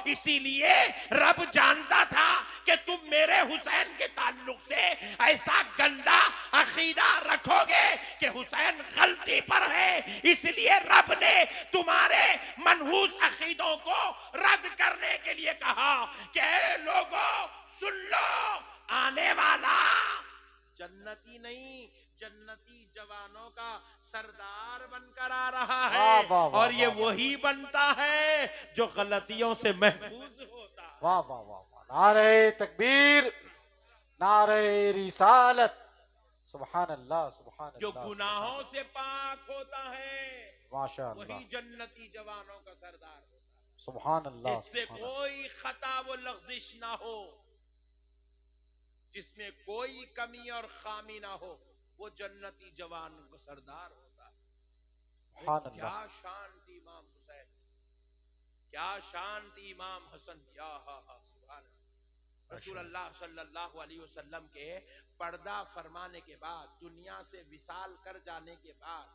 [SPEAKER 1] इसीलिए रब जानता था कि तुम मेरे हुसैन के ताल्लुक से ऐसा गंदा अकीदा रखोगे कि हुसैन गलती पर है, इसलिए रब ने तुम्हारे मनहूस अकीदों को रद्द करने के लिए कहा कि लोगों सुन लो, आने वाला जन्नती नहीं, जन्नती जवानों का सरदार बनकर आ रहा है।
[SPEAKER 3] वाह, वाह, वाह,
[SPEAKER 1] और ये
[SPEAKER 3] वाह, वाह।
[SPEAKER 1] वही बनता है जो गलतियों से महफूज होता है।
[SPEAKER 3] वाह वाह वाह वाह। नारे तकबीर, नारे रिसालत। सुभान अल्लाह सुभान
[SPEAKER 1] जो
[SPEAKER 3] अल्लाह।
[SPEAKER 1] गुनाहों से पाक होता है
[SPEAKER 3] माशा
[SPEAKER 1] वही
[SPEAKER 3] अल्लाह।
[SPEAKER 1] जन्नती जवानों का सरदार होता है।
[SPEAKER 3] सुभान अल्लाह,
[SPEAKER 1] जिससे
[SPEAKER 3] सुभान अल्लाह।
[SPEAKER 1] कोई खता व लग़्ज़िश ना हो, जिसमें कोई कमी और खामी ना हो, वो जन्नती जवान का सरदार होता है।
[SPEAKER 3] सुभान
[SPEAKER 1] क्या
[SPEAKER 3] अल्लाह।
[SPEAKER 1] शान थी इमाम हुसैन, क्या शान थी इमाम हसन, या हा हा सुभान अल्लाह। रसूल अल्लाह सल्लल्लाहु अलैहि वसल्लम के पर्दा फरमाने के बाद, दुनिया से विसाल कर जाने के बाद,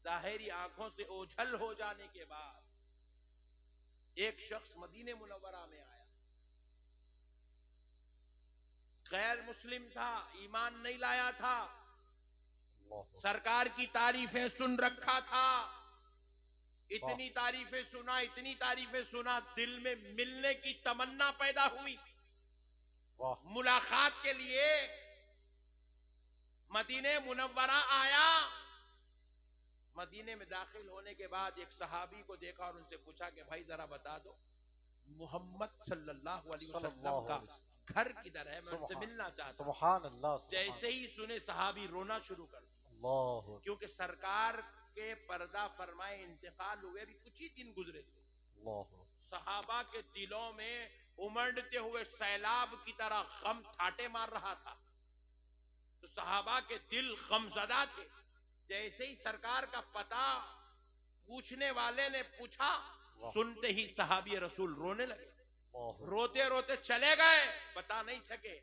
[SPEAKER 1] जाहिरी आंखों से ओझल हो जाने के बाद, एक शख्स मदीने मुनव्वरा में आया, गैर मुस्लिम था, ईमान नहीं लाया था, सरकार की तारीफें सुन रखा था, इतनी तारीफें सुना, इतनी तारीफें सुना, दिल में मिलने की तमन्ना पैदा हुई। मुलाकात के लिए मदीने मुनव्वरा आया। मदीने में दाखिल होने के बाद एक सहाबी को देखा और उनसे पूछा कि भाई जरा बता दो, मोहम्मद सल्लल्लाहु अलैहि वसल्लम का घर किधर है, मैं उनसे मिलना चाहता हूं।
[SPEAKER 3] सुभान अल्लाह।
[SPEAKER 1] जैसे ही सुने सहाबी रोना शुरू कर दिया,
[SPEAKER 3] अल्लाह,
[SPEAKER 1] क्योंकि सरकार के पर्दा फरमाए इंतकाल हुए भी कुछ ही दिन गुजरे थे।
[SPEAKER 3] अल्लाह,
[SPEAKER 1] सहाबा के दिलों में उमड़ते हुए सैलाब की तरह गम ठाटे मार रहा था, तो सहाबा के दिल गमज़दा थे। जैसे ही सरकार का पता पूछने वाले ने पूछा, सुनते ही सहाबी रसूल रोने लगे, रोते रोते चले गए, बता नहीं सके।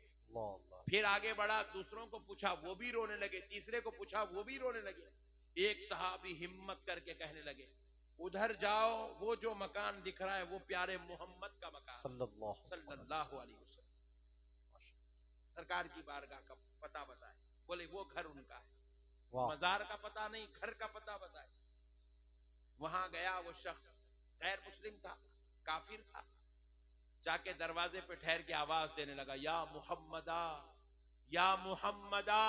[SPEAKER 1] फिर आगे बढ़ा, दूसरों को पूछा, वो भी रोने लगे, तीसरे को पूछा, वो भी रोने लगे। एक सहाबी हिम्मत करके कहने लगे, उधर जाओ, वो जो मकान दिख रहा है वो प्यारे मोहम्मद का मकान सल्लल्लाहु अलैहि वसल्लम। सरकार की बारगाह का पता बताए, बोले वो घर उनका है। मजार का पता नहीं, घर का पता बताए। वहां गया, वो शख्स गैर मुस्लिम था, काफिर था, जाके दरवाजे पे ठहर के आवाज देने लगा, या मुहम्मदा, या मुहम्मदा,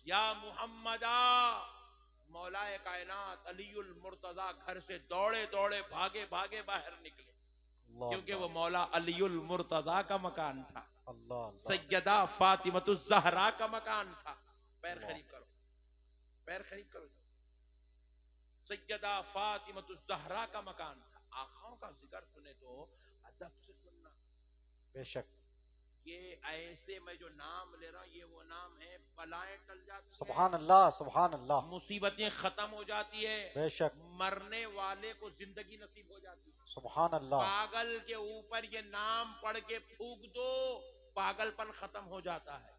[SPEAKER 1] या मुहम्मदा। मौलाए कायनात अलीउल मुर्तजा घर से दौड़े दौड़े भागे भागे बाहर निकले, क्योंकि वो मौला अलीउल मुर्तजा का मकान था, सैयदा फातिमतुज़ ज़हरा का मकान था। पैर खरीब करो, पैर खरीब करो। सैयदा फातिमतुज़ ज़हरा का मकान था। आँखों का जिक्र सुने तो अदब से सुनना।
[SPEAKER 3] बेशक।
[SPEAKER 1] ये ऐसे मैं जो नाम ले रहा हूँ, ये वो नाम है, बलाएं टल जाती है,
[SPEAKER 3] सुभान अल्लाह, सुभान अल्लाह,
[SPEAKER 1] मुसीबतें खत्म हो जाती है,
[SPEAKER 3] बेशक,
[SPEAKER 1] मरने वाले को जिंदगी नसीब हो जाती है।
[SPEAKER 3] सुभान अल्लाह।
[SPEAKER 1] पागल के ऊपर ये नाम पढ़ के फूंक दो, पागलपन खत्म हो जाता है।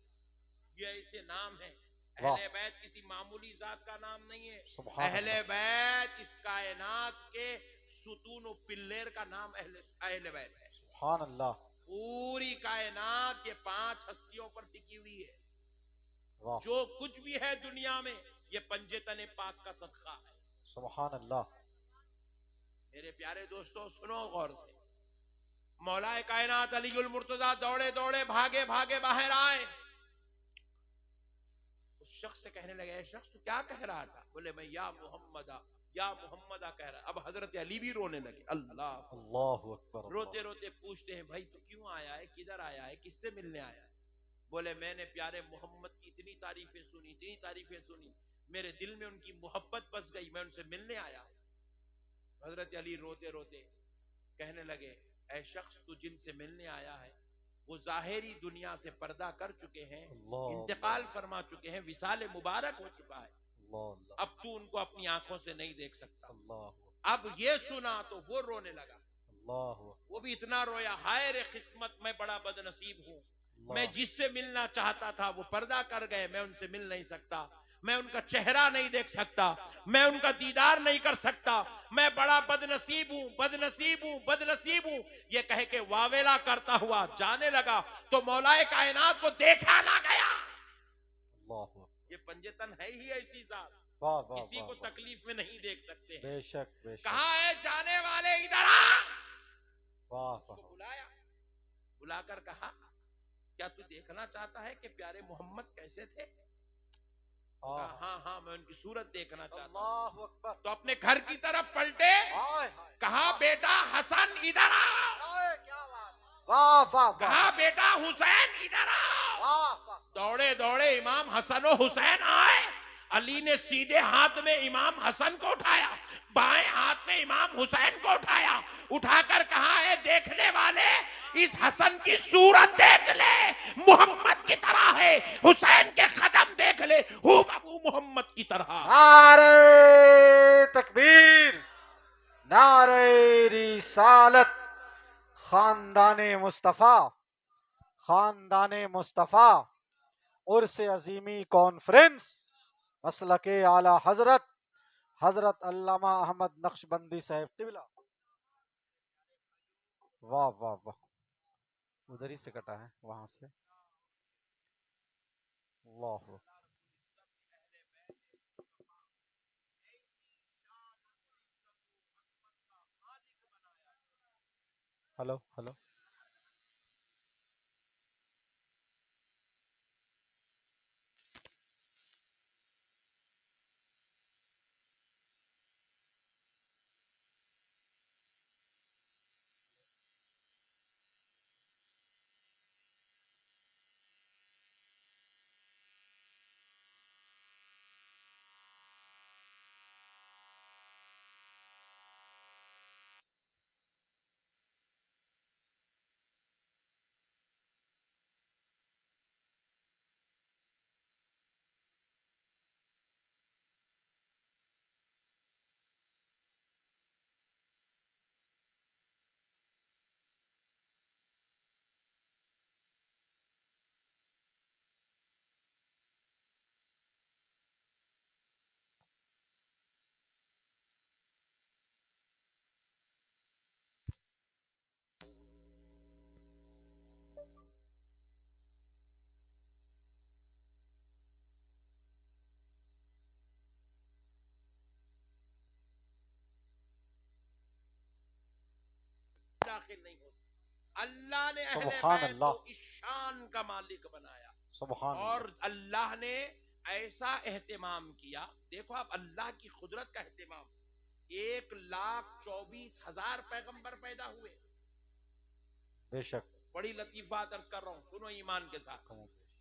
[SPEAKER 1] ये ऐसे नाम है। अहले बैत किसी मामूली जात का नाम नहीं है। अहले बैत इस कायनात के सुतून और पिल्लेर का नाम अहले बैत है।
[SPEAKER 3] सुभान अल्लाह।
[SPEAKER 1] पूरी कायनात ये 5 हस्तियों पर टिकी हुई है। जो कुछ भी है दुनिया में, ये पंजे तने पाक का सदका है।
[SPEAKER 3] सुभान अल्लाह।
[SPEAKER 1] मेरे प्यारे दोस्तों, सुनो गौर से। मौलाए कायनात अलीउल मुर्तजा दौड़े दौड़े भागे भागे बाहर आए। उस शख्स से कहने लगे, ऐ शख्स तू क्या कह रहा था? बोले मैं या मुहम्मदा, या मुहम्मदा कह रहा। अब हजरत अली भी रोने लगे। अल्लाह
[SPEAKER 3] अल्लाहु अकबर।
[SPEAKER 1] रोते रोते पूछते हैं, भाई तू क्यों आया है, किधर आया है, किससे मिलने आया है? बोले मैंने प्यारे मोहम्मद की इतनी तारीफें सुनी, इतनी तारीफें सुनी, मेरे दिल में उनकी मोहब्बत बस गई, मैं उनसे मिलने आया। हजरत अली रोते रोते कहने लगे, ऐ शख्स तू जिनसे मिलने आया है वो जाहिरी दुनिया से पर्दा कर चुके हैं, इंतकाल फरमा चुके हैं, विसाल मुबारक हो चुका है। अब तू उनको अपनी आंखों से नहीं देख सकता। अब ये सुना तो वो रोने लगा। वो भी इतना रोया, हाय रे किस्मत, मैं बड़ा बदनसीब हूँ, मैं जिससे मिलना चाहता था वो पर्दा कर गए, मैं उनसे मिल नहीं सकता, मैं उनका चेहरा नहीं देख सकता, मैं उनका दीदार नहीं कर सकता, मैं बड़ा बदनसीब हूँ, बदनसीब हूँ, बदनसीब हूँ। ये कह के वावेला करता हुआ जाने लगा तो मौलाए कायनात को देखा ना गया। ये पंजेतन है ही ऐसी जात, किसी को तकलीफ में नहीं देख सकते हैं।
[SPEAKER 3] बेशक बेशक।
[SPEAKER 1] कहा है जाने वाले इधर आ। बुलाया, बुलाकर कहा, क्या तू देखना चाहता है कि प्यारे मोहम्मद कैसे थे? हाँ हाँ, मैं उनकी सूरत देखना चाहता हूँ। तो अपने घर की तरफ पलटे, कहा बेटा हसन इधर आओ, कहा बेटा हुसैन इधर आओ। दौड़े दौड़े इमाम हसन और हुसैन आए। अली ने सीधे हाथ में इमाम हसन को उठाया, बाएं हाथ में इमाम हुसैन को उठाया, उठाकर कहा है देखने वाले इस हसन की सूरत देख ले, मोहम्मद की तरह है, हुसैन के कदम देख ले, हूबहू मोहम्मद की तरह।
[SPEAKER 3] नारे तकबीर, नारे रिसालत, खानदाने मुस्तफ़ा, खानदाने मुस्तफ़ा, उर्स अजीमी कॉन्फ्रेंस, मसलके आला हजरत हजरत अल्लामा अहमद नक्शबंदी साहब तिबला। वाह वाह वाह, उधर ही से कटा है, वहां से। वाह, हेलो हेलो।
[SPEAKER 1] दाखिल नहीं होती। अल्लाह ने अहले
[SPEAKER 3] सुभान
[SPEAKER 1] बैत
[SPEAKER 3] अल्लाह,
[SPEAKER 1] को इस शान का मालिक बनाया,
[SPEAKER 3] सुभान
[SPEAKER 1] और
[SPEAKER 3] अल्लाह।
[SPEAKER 1] अल्लाह ने ऐसा एहतमाम किया। देखो आप अल्लाह की कुदरत का एहतमाम, 1,24,000 पैगंबर पैदा हुए।
[SPEAKER 3] बेशक।
[SPEAKER 1] बड़ी लतीफ बात अर्ज कर रहा हूं, सुनो ईमान के साथ।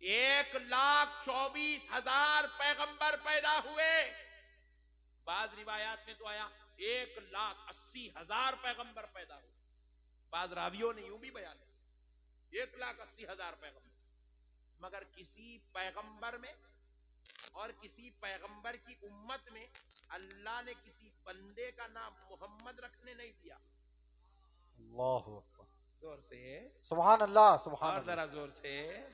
[SPEAKER 1] 1,24,000 पैगंबर पैदा हुए। बाज रिवायात में तो आया 1,80,000 पैगंबर पैदा हुए। बाज रावियों ने यूं भी बयान किया 1,80,000 पैगंबर। मगर किसी पैगंबर में और किसी पैगंबर की उम्मत में अल्लाह ने किसी बंदे का नाम मोहम्मद रखने नहीं दिया।
[SPEAKER 3] अल्लाह
[SPEAKER 1] जोर से
[SPEAKER 3] सुभान अल्लाह, सुभान
[SPEAKER 1] और
[SPEAKER 3] अल्लाह,
[SPEAKER 1] जरा जोर से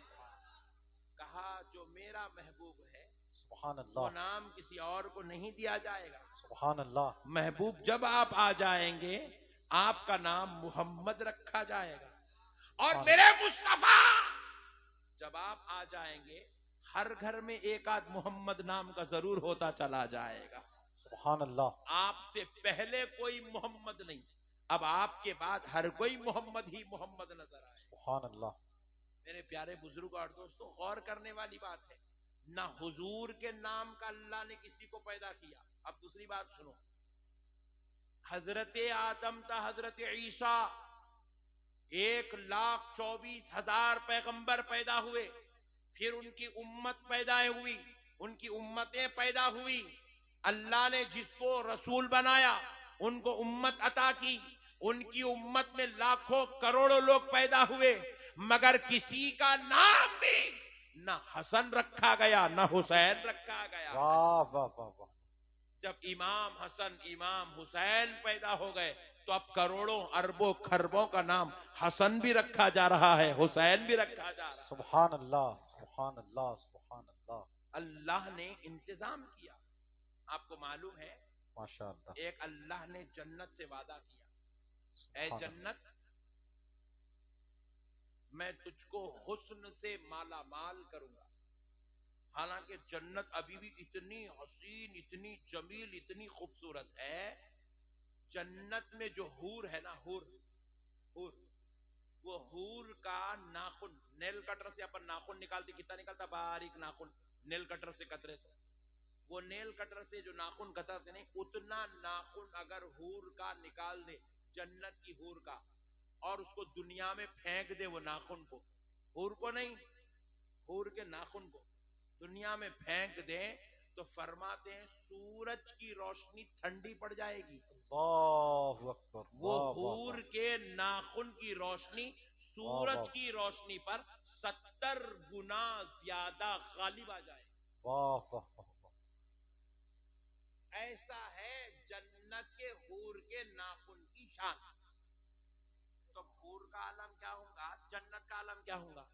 [SPEAKER 1] कहा, जो मेरा महबूब है
[SPEAKER 3] सुभान
[SPEAKER 1] वो
[SPEAKER 3] अल्लाह,
[SPEAKER 1] नाम किसी और को नहीं दिया जाएगा।
[SPEAKER 3] सुभान अल्लाह।
[SPEAKER 1] महबूब जब आप आ जाएंगे आपका नाम मोहम्मद रखा जाएगा, और
[SPEAKER 3] सुभान
[SPEAKER 1] मेरे मुस्तफा जब आप आ जाएंगे हर घर में एक आध मोहम्मद नाम का जरूर होता चला जाएगा।
[SPEAKER 3] सुभान अल्लाह।
[SPEAKER 1] आपसे पहले कोई मोहम्मद नहीं, अब आपके बाद हर कोई मोहम्मद ही मोहम्मद नजर आए।
[SPEAKER 3] सुभान अल्लाह।
[SPEAKER 1] मेरे प्यारे बुजुर्ग और दोस्तों, गौर करने वाली बात है, ना हुजूर के नाम का अल्लाह ने किसी को पैदा किया। अब दूसरी बात सुनो, हजरत आदम था, हजरत ईसा, 1,24,000 पैगंबर पैदा हुए, फिर उनकी उम्मत पैदा हुई, उनकी उम्मतें पैदा हुई। अल्लाह ने जिसको रसूल बनाया उनको उम्मत अता की, उनकी उम्मत में लाखों करोड़ों लोग पैदा हुए, मगर किसी का नाम भी ना हसन रखा गया ना हुसैन रखा गया।
[SPEAKER 3] वाह वाह वाह वाह।
[SPEAKER 1] जब इमाम हसन इमाम हुसैन पैदा हो गए तो अब करोड़ों अरबों खरबों का नाम हसन भी रखा जा रहा है, हुसैन भी रखा जा रहा है।
[SPEAKER 3] सुभान अल्लाह, सुभान अल्लाह, सुभान अल्लाह।
[SPEAKER 1] अल्लाह ने इंतजाम किया। आपको मालूम है,
[SPEAKER 3] माशाअल्लाह।
[SPEAKER 1] एक अल्लाह ने जन्नत से वादा किया, ऐ
[SPEAKER 3] सुभान
[SPEAKER 1] जन्नत मैं तुझको हुस्न से माला माल करूंगा। हालांकि जन्नत अभी भी इतनी हसीन, इतनी जमील, इतनी खूबसूरत है। जन्नत में जो हूर है ना, हूर हूर, वो हूर का नाखून, नेल कटर से अपन नाखून निकालते, कितना निकलता बारीक नाखून, नेल कटर से कतरे तो वो नेल कटर से जो नाखून कतरते नहीं, उतना नाखून अगर हूर का निकाल दे, जन्नत की हूर का, और उसको दुनिया में फेंक दे, वो नाखून को, हूर को नहीं, हूर के नाखून को दुनिया में फेंक दे, तो फरमाते हैं सूरज की रोशनी ठंडी पड़ जाएगी,
[SPEAKER 3] अल्लाहु अकबर।
[SPEAKER 1] वो
[SPEAKER 3] वाह वाह
[SPEAKER 1] हूर
[SPEAKER 3] वाह
[SPEAKER 1] के नाखून की रोशनी
[SPEAKER 3] वाह
[SPEAKER 1] सूरज
[SPEAKER 3] वाह
[SPEAKER 1] की रोशनी पर 70 गुना ज्यादा गालिब आ जाए।
[SPEAKER 3] वाह वाह वाह वाह।
[SPEAKER 1] ऐसा है जन्नत के हूर के नाखून की शान। तो हूर का आलम क्या होगा, जन्नत का आलम क्या होगा?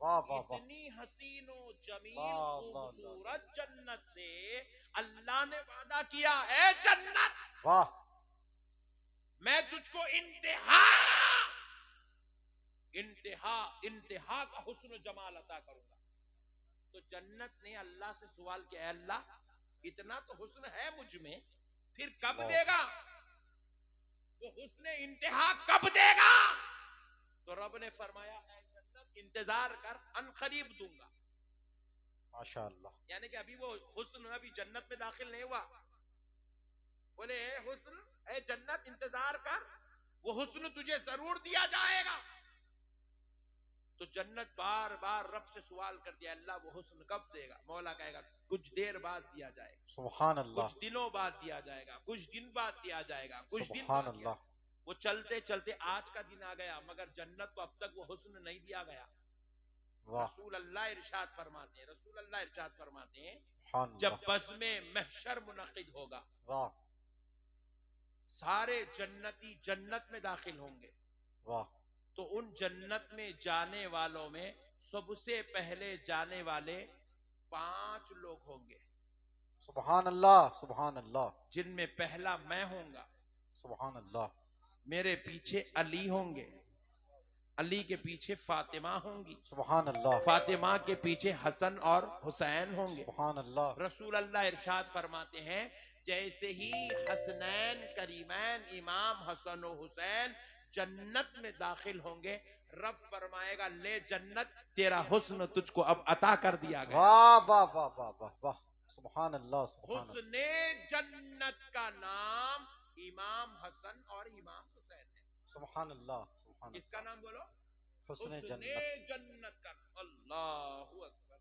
[SPEAKER 3] वाह वाह वाह
[SPEAKER 1] इतनी हसीनो जमील
[SPEAKER 3] वाह वाह वाह
[SPEAKER 1] खूबसूरत जन्नत से अल्लाह ने वादा किया, है जन्नत
[SPEAKER 3] वाह।
[SPEAKER 1] मैं तुझको इंतहा इंतहा इंतहा का हुस्न जमाल अता करूंगा। तो जन्नत ने अल्लाह से सवाल किया, अल्लाह इतना तो हुस्न है मुझ में, फिर कब
[SPEAKER 3] वाह।
[SPEAKER 1] देगा? वो हुस्न इंतहा कब देगा? तो रब ने फरमाया, ऐ जन्नत इंतजार कर, अनकरीब दूंगा।
[SPEAKER 3] माशाअल्लाह।
[SPEAKER 1] यानी कि अभी वो हुस्न अभी जन्नत में दाखिल नहीं हुआ। बोले ए हुस्न, ए जन्नत इंतजार कर, वो हुस्न तुझे जरूर दिया जाएगा। तो जन्नत बार बार रब से सवाल करती है, अल्लाह वो हुस्न कब देगा? मौला कहेगा कुछ देर बाद दिया जाएगा,
[SPEAKER 3] सुभान अल्लाह।
[SPEAKER 1] कुछ दिनों बाद दिया जाएगा, कुछ दिन बाद दिया जाएगा, कुछ दिन
[SPEAKER 3] सुभान
[SPEAKER 1] बाद दिया
[SPEAKER 3] अल्लाह।
[SPEAKER 1] जाएगा। वो चलते चलते आज का दिन आ गया, मगर जन्नत को अब तक वो हुस्न नहीं दिया गया।
[SPEAKER 3] वाह।
[SPEAKER 1] रसूल अल्लाह इरशाद फरमाते हैं, रसूल अल्लाह इरशाद फरमाते हैं,
[SPEAKER 3] सुभान
[SPEAKER 1] जब
[SPEAKER 3] अल्लाह।
[SPEAKER 1] बज़्म महशर मुनक़िद होगा,
[SPEAKER 3] वाह
[SPEAKER 1] सारे जन्नती जन्नत में दाखिल होंगे,
[SPEAKER 3] वाह
[SPEAKER 1] तो उन जन्नत में जाने वालों में सबसे पहले जाने वाले 5 लोग होंगे,
[SPEAKER 3] सुभान अल्लाह। सुभान अल्लाह।
[SPEAKER 1] जिनमें पहला मैं होऊंगा,
[SPEAKER 3] सुभान अल्लाह।
[SPEAKER 1] मेरे पीछे अली होंगे, अली के पीछे फातिमा होंगी,
[SPEAKER 3] सुभान अल्लाह।
[SPEAKER 1] फातिमा के पीछे हसन और हुसैन होंगे।
[SPEAKER 3] सुभान अल्लाह।
[SPEAKER 1] रसूल अल्लाह इरशाद फरमाते हैं, जैसे ही हसनैन करीमैन इमाम हसन और हुसैन जन्नत में दाखिल होंगे, रब फरमाएगा, ले जन्नत तेरा हुस्न तुझको अब अता कर दिया गया।
[SPEAKER 3] वाह वाह वाह वाह वाह वाह। सुभान अल्लाह। सुभान अल्लाह।
[SPEAKER 1] हुस्ने जन्नत का नाम इमाम हसन और इमाम हुसैन है।
[SPEAKER 3] सुभान अल्लाह। सुभान
[SPEAKER 1] किसका
[SPEAKER 3] अल्लाह।
[SPEAKER 1] नाम बोलो?
[SPEAKER 3] हुस्ने
[SPEAKER 1] हुस्ने
[SPEAKER 3] जन्नत।
[SPEAKER 1] जन्नत का नाम। अल्लाहु अकबर।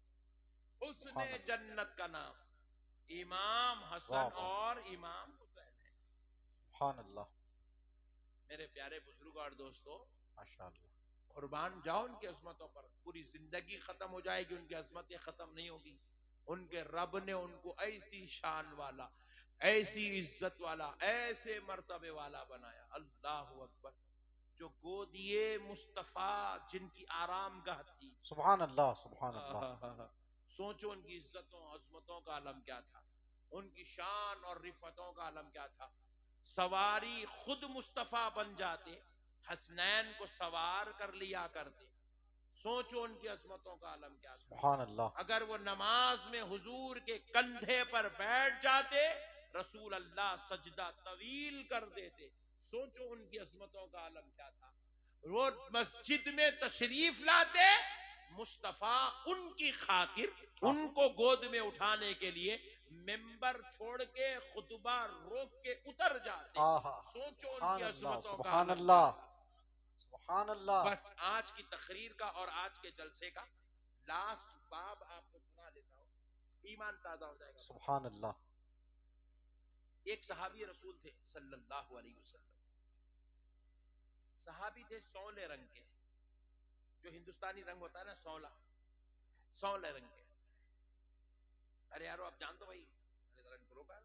[SPEAKER 1] हुस्ने
[SPEAKER 3] सुभान अल्लाह।
[SPEAKER 1] जन्नत का नाम इमाम
[SPEAKER 3] वाह,
[SPEAKER 1] हसन
[SPEAKER 3] वाह।
[SPEAKER 1] और इमाम हुसैन है।
[SPEAKER 3] सुभान अल्लाह।
[SPEAKER 1] मेरे प्यारे बुजुर्ग और दोस्तों,
[SPEAKER 3] माशाअल्लाह।
[SPEAKER 1] कुर्बान जाओ उनकी अजमतों पर। पूरी जिंदगी खत्म हो जाएगी, उनकी अजमतें खत्म नहीं होगी। उनके रब ने उनको ऐसी शान वाला, ऐसी इज्जत वाला, ऐसे मर्तबे वाला बनाया। अल्लाह अकबर। जो गोदिए मुस्तफा जिनकी आरामगाह थी,
[SPEAKER 3] सुभान अल्लाह। सुभान अल्लाह।
[SPEAKER 1] सोचो उनकी इज्जतों अजमतों का आलम क्या था, उनकी शान और रिफतों का आलम क्या था। सवारी खुद मुस्तफा बन जाते, हसनैन को सवार कर लिया करते। सोचो उनकी अजमतों का आलम क्या था।
[SPEAKER 3] सुभान अल्लाह।
[SPEAKER 1] अगर वो नमाज में हुजूर के कंधे पर बैठ जाते, रसूल अल्लाह सजदा तवील कर देते। सोचो उनकी अजमतों का आलम क्या था। वो मस्जिद में तशरीफ लाते, मुस्तफा उनकी खातिर उनको गोद में उठाने के लिए मिंबर छोड़ के खुतबा रोक के उतर जाते।
[SPEAKER 3] आहा।
[SPEAKER 1] सोचो
[SPEAKER 3] सुभान
[SPEAKER 1] उनकी
[SPEAKER 3] अल्लाह।
[SPEAKER 1] अजमतों का
[SPEAKER 3] सुभान
[SPEAKER 1] आलम
[SPEAKER 3] अल्लाह।
[SPEAKER 1] क्या था।
[SPEAKER 3] सुभान अल्लाह।
[SPEAKER 1] बस आज की तकरीर का और आज के जलसे का लास्ट बाब आपको सुना देता हूँ, ईमान ताजा हो जाएगा।
[SPEAKER 3] सुभान अल्लाह।
[SPEAKER 1] एक सहाबी रसूल थे सल्लल्लाहु अलैहि वसल्लम। सहाबी थे सौले रंग के, जो हिंदुस्तानी रंग होता है ना, सौले रंग के। अरे यारो आप जानते हो भाई, अरे रंग को रोका,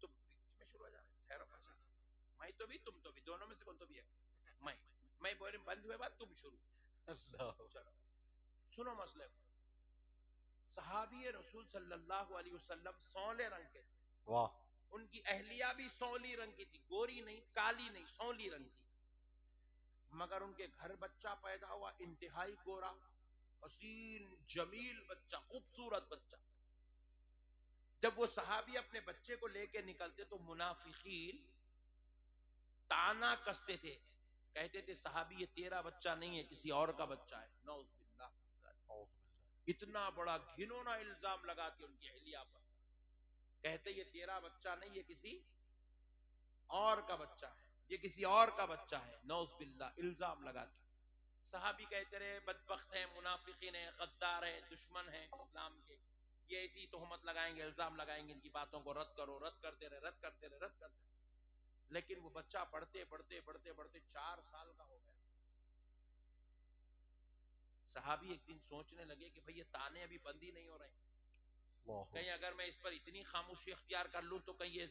[SPEAKER 1] तुम बीच में शुरू हो जा रहे, ठहरो पासा। मैं तो भी तुम तो भी, दोनों में से कौन तो भी है? मैं बोले बंद हुए बाद तुम शुरू। चलो सुनो मसले को। सहाबी रसूल सल्लल्लाहु अलैहि वसल्लम सौले रंग के थे।
[SPEAKER 3] वाह।
[SPEAKER 1] उनकी अहलिया भी सौली रंग की थी, गोरी नहीं, काली नहीं, सौली रंग की। मगर उनके घर बच्चा पैदा हुआ, इंतहाई गोरा, हसीन जमील बच्चा, खूबसूरत बच्चा। जब वो सहाबी अपने बच्चे को लेके निकलते तो मुनाफिकीन ताना कसते थे, कहते थे सहाबी ये तेरा बच्चा नहीं है, किसी और का बच्चा है। नौजुबिल्लाह। इतना बड़ा घिनौना इल्जाम लगाते उनकी अहलिया पर, कहते ये तेरा बच्चा नहीं, ये किसी और का बच्चा है, ये किसी और का बच्चा है। नौजुबिल्लाह, इल्जाम लगाते। सहाबी कहते रहे बदबख्त है, मुनाफिकीन है, गद्दार है, दुश्मन है इस्लाम के। ये ऐसी तोहमत लगाएंगे, इल्जाम लगाएंगे, इनकी बातों को रद्द करो, रद्द करते रहे, रद्द करते रहे, रद्द करते रहे। लेकिन वो बच्चा पढ़ते पढ़ते पढ़ते पढ़ते 4 साल का हो गया। सहाबी एक दिन सोचने लगे कि भाई ये ताने अभी बंद ही नहीं हो रहे, कहीं अगर मैं इस पर इतनी खामोशी अख्तियार कर लूं तो कहीं ये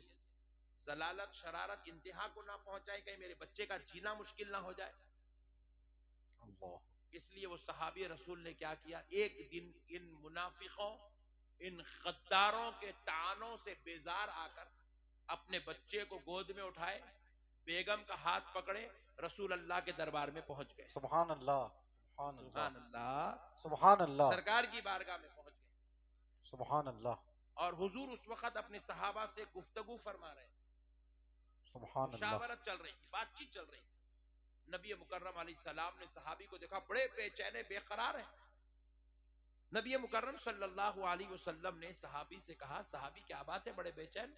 [SPEAKER 1] जलालत शरारत इंतहा को ना पहुंचाए, कहीं मेरे बच्चे का जीना मुश्किल ना हो जाए। इसलिए वो सहाबी रसूल ने क्या किया, एक दिन इन मुनाफिकों, इन गद्दारों के तानों से बेजार आकर अपने बच्चे को गोद में उठाए, बेगम का हाथ पकड़े, रसूल अल्लाह के दरबार में पहुंच गए।
[SPEAKER 3] सुभान अल्लाह,
[SPEAKER 1] सुभान अल्लाह,
[SPEAKER 3] सुभान अल्लाह,
[SPEAKER 1] सरकार की बारगाह में पहुंच गए।
[SPEAKER 3] सुभान अल्लाह।
[SPEAKER 1] और हुजूर उस वक्त अपने सहाबा से गुफ्तगू फरमा रहे,
[SPEAKER 3] सुभान अल्लाह।
[SPEAKER 1] मुशावरत चल रही थी, बातचीत चल रही थी। नबी मुकर्रम अलैहिस्सलाम ने सहाबी को देखा, बड़े बेचैन बेकरार हैं। नबी मुकर्रम सल्लल्लाहु अलैहि वसल्लम ने सहाबी से कहा, सहाबी क्या बात है, बड़े बेचैन?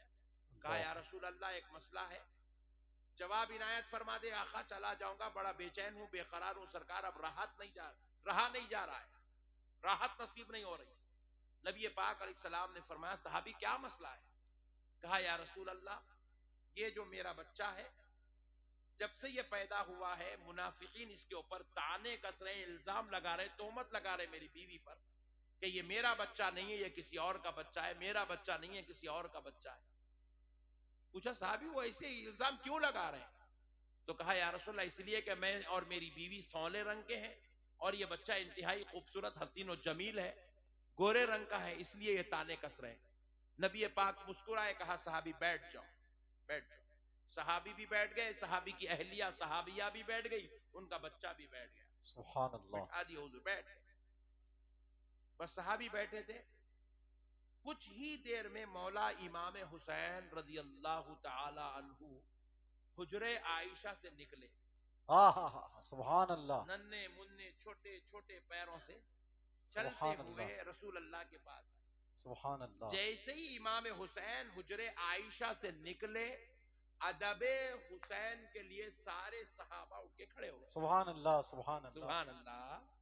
[SPEAKER 1] कहा या रसूल अल्लाह, एक मसला है, जवाब इनायत फरमा दे। आखा चला जाऊंगा, बड़ा बेचैन हूं, बेकरार हूं सरकार, अब रहा नहीं जा रहा है, राहत नसीब नहीं हो रही। नबी पाक अलैहिस्सलाम ने फरमाया, सहाबी क्या मसला है? कहा या रसूल अल्लाह, ये जो मेरा बच्चा है, जब से ये पैदा हुआ है, मुनाफिकीन इसके ऊपर ताने कस रहे, इल्जाम लगा रहे, तोहमत लगा रहे मेरी बीवी पर कि ये मेरा बच्चा नहीं है, ये किसी और का बच्चा है, मेरा बच्चा नहीं है, किसी और का बच्चा है। पूछा साहबी वो ऐसे इल्जाम क्यों लगा रहे हैं? तो कहा या रसूल अल्लाह, इसलिए कि मैं और मेरी बीवी सौले रंग के हैं और ये बच्चा इंतहाई खूबसूरत, हसीन और जमील है, गोरे रंग का है, इसलिए ये ताने कस रहे हैं। नबी पाक मुस्कुराए, कहा सहाबी बैठ जाओ, बैठ जाओ। सहाबी भी बैठ गए, सहाबी की अहलिया सहाबिया भी बैठ गई, उनका बच्चा भी बैठ गया।
[SPEAKER 3] सुभान अल्लाह।
[SPEAKER 1] आदि हुजूर बैठ गए। बस सहाबी बैठे थे, कुछ ही देर में मौला इमाम हुसैन रज़ी अल्लाह तआला अन्हु हुजरे आयशा से निकले।
[SPEAKER 3] सुभान अल्लाह।
[SPEAKER 1] नन्हे मुन्ने छोटे छोटे पैरों से चलते हुए रसूल अल्लाह के पास।
[SPEAKER 3] सुभान अल्लाह।
[SPEAKER 1] जैसे ही इमाम हुसैन हुजरे आयशा से निकले, अदबे हुसैन के लिए सारे सहाबा उठ के खड़े हो गए।
[SPEAKER 3] सुभान अल्लाह, सुभान अल्लाह,
[SPEAKER 1] सुभान अल्लाह,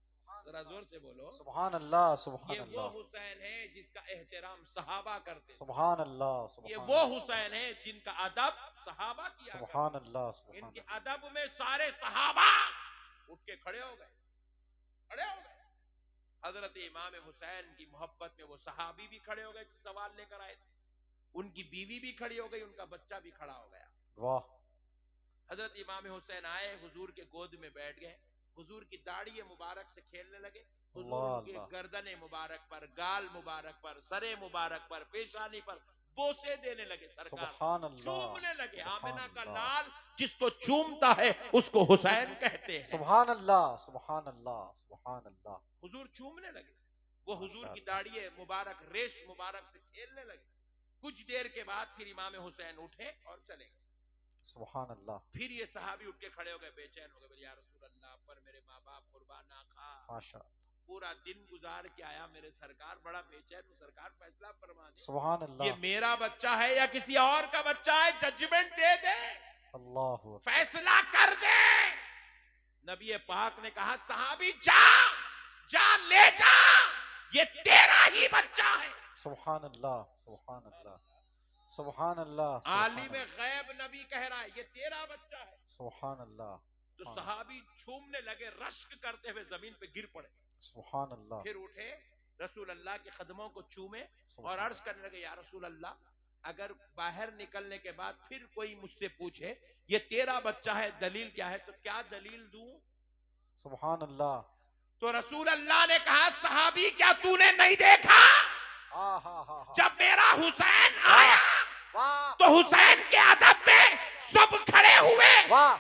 [SPEAKER 1] जरा जोर से बोलो
[SPEAKER 3] सुभान अल्लाह, सुभान
[SPEAKER 1] ये वो
[SPEAKER 3] अल्लाह।
[SPEAKER 1] हुसैन है जिसका एहतराम सहाबा करते,
[SPEAKER 3] सुभान अल्लाह,
[SPEAKER 1] ये
[SPEAKER 3] सुभान
[SPEAKER 1] वो हुसैन है जिनका अदब सहाबा किया करते।
[SPEAKER 3] सुभान अल्लाह, सुभान
[SPEAKER 1] इनके
[SPEAKER 3] अल्लाह।
[SPEAKER 1] अदब में सारे सहाबा उठ के खड़े हो गए, खड़े हो गए। हजरत इमाम हुसैन की मोहब्बत में वो सहाबी भी खड़े हो गए, सवाल लेकर आए थे, उनकी बीवी भी खड़ी हो गई, उनका बच्चा भी खड़ा हो गया।
[SPEAKER 3] वाह।
[SPEAKER 1] हजरत इमाम हुसैन आए, हुजूर के गोद में बैठ गए, हुजूर की दाढ़ी मुबारक से खेलने लगे, हुजूर उनके गर्दन मुबारक पर, गाल मुबारक पर, सरे मुबारक पर, पेशानी पर बोसे देने लगे, सरकार
[SPEAKER 3] सुभान अल्लाह,
[SPEAKER 1] चूमने लगे।
[SPEAKER 3] सुभान
[SPEAKER 1] आमिना का
[SPEAKER 3] अल्लाह।
[SPEAKER 1] लाल जिसको चूमता है उसको हुसैन कहते हैं।
[SPEAKER 3] सुभान अल्लाह, सुभान अल्लाह, सुभान अल्लाह।
[SPEAKER 1] हुजूर चूमने लगे, वो हुजूर की दाढ़ी मुबारक, रेश मुबारक से खेलने लगे। कुछ देर के बाद फिर इमाम हुसैन उठे और चले गए।
[SPEAKER 3] सुभान अल्लाह।
[SPEAKER 1] फिर ये सहाबी उठ के खड़े हो गए, बेचैन हो गए, या रसूल अल्लाह, पर मेरे माँ बाप कुर्बान ना खा,
[SPEAKER 3] माशा,
[SPEAKER 1] पूरा दिन गुजार के आया मेरे सरकार, बड़ा बेचैन हूँ, सरकार फैसला फरमा दे,
[SPEAKER 3] सुभान अल्लाह।
[SPEAKER 1] ये मेरा बच्चा है या किसी और का बच्चा है, जजमेंट दे दे,
[SPEAKER 3] अल्लाह,
[SPEAKER 1] फैसला कर दे। नबी पाक ने कहा सहाबी जा जा, ले जा, ये तेरा ही बच्चा है।
[SPEAKER 3] सुभान अल्लाह, सुभान अल्लाह, सुभान अल्लाह।
[SPEAKER 1] आलिम गैब नबी कह रहा है ये तेरा बच्चा है।
[SPEAKER 3] सुभान अल्लाह।
[SPEAKER 1] तो सहाबी झूमने लगे, रश्क करते हुए जमीन पे गिर पड़े।
[SPEAKER 3] सुभान अल्लाह।
[SPEAKER 1] फिर उठे, रसूल अल्लाह के कदमों को चूमे और अर्ज करने लगे, या रसूल अल्लाह, अगर बाहर निकलने के बाद फिर कोई मुझसे पूछे ये तेरा बच्चा है, दलील क्या है, तो क्या दलील दूं?
[SPEAKER 3] सुभान अल्लाह।
[SPEAKER 1] तो रसूल अल्लाह ने कहा सहाबी क्या तूने नहीं देखा, जब मेरा हुसैन आया तो हुसैन के अदब में सब खड़े हुए,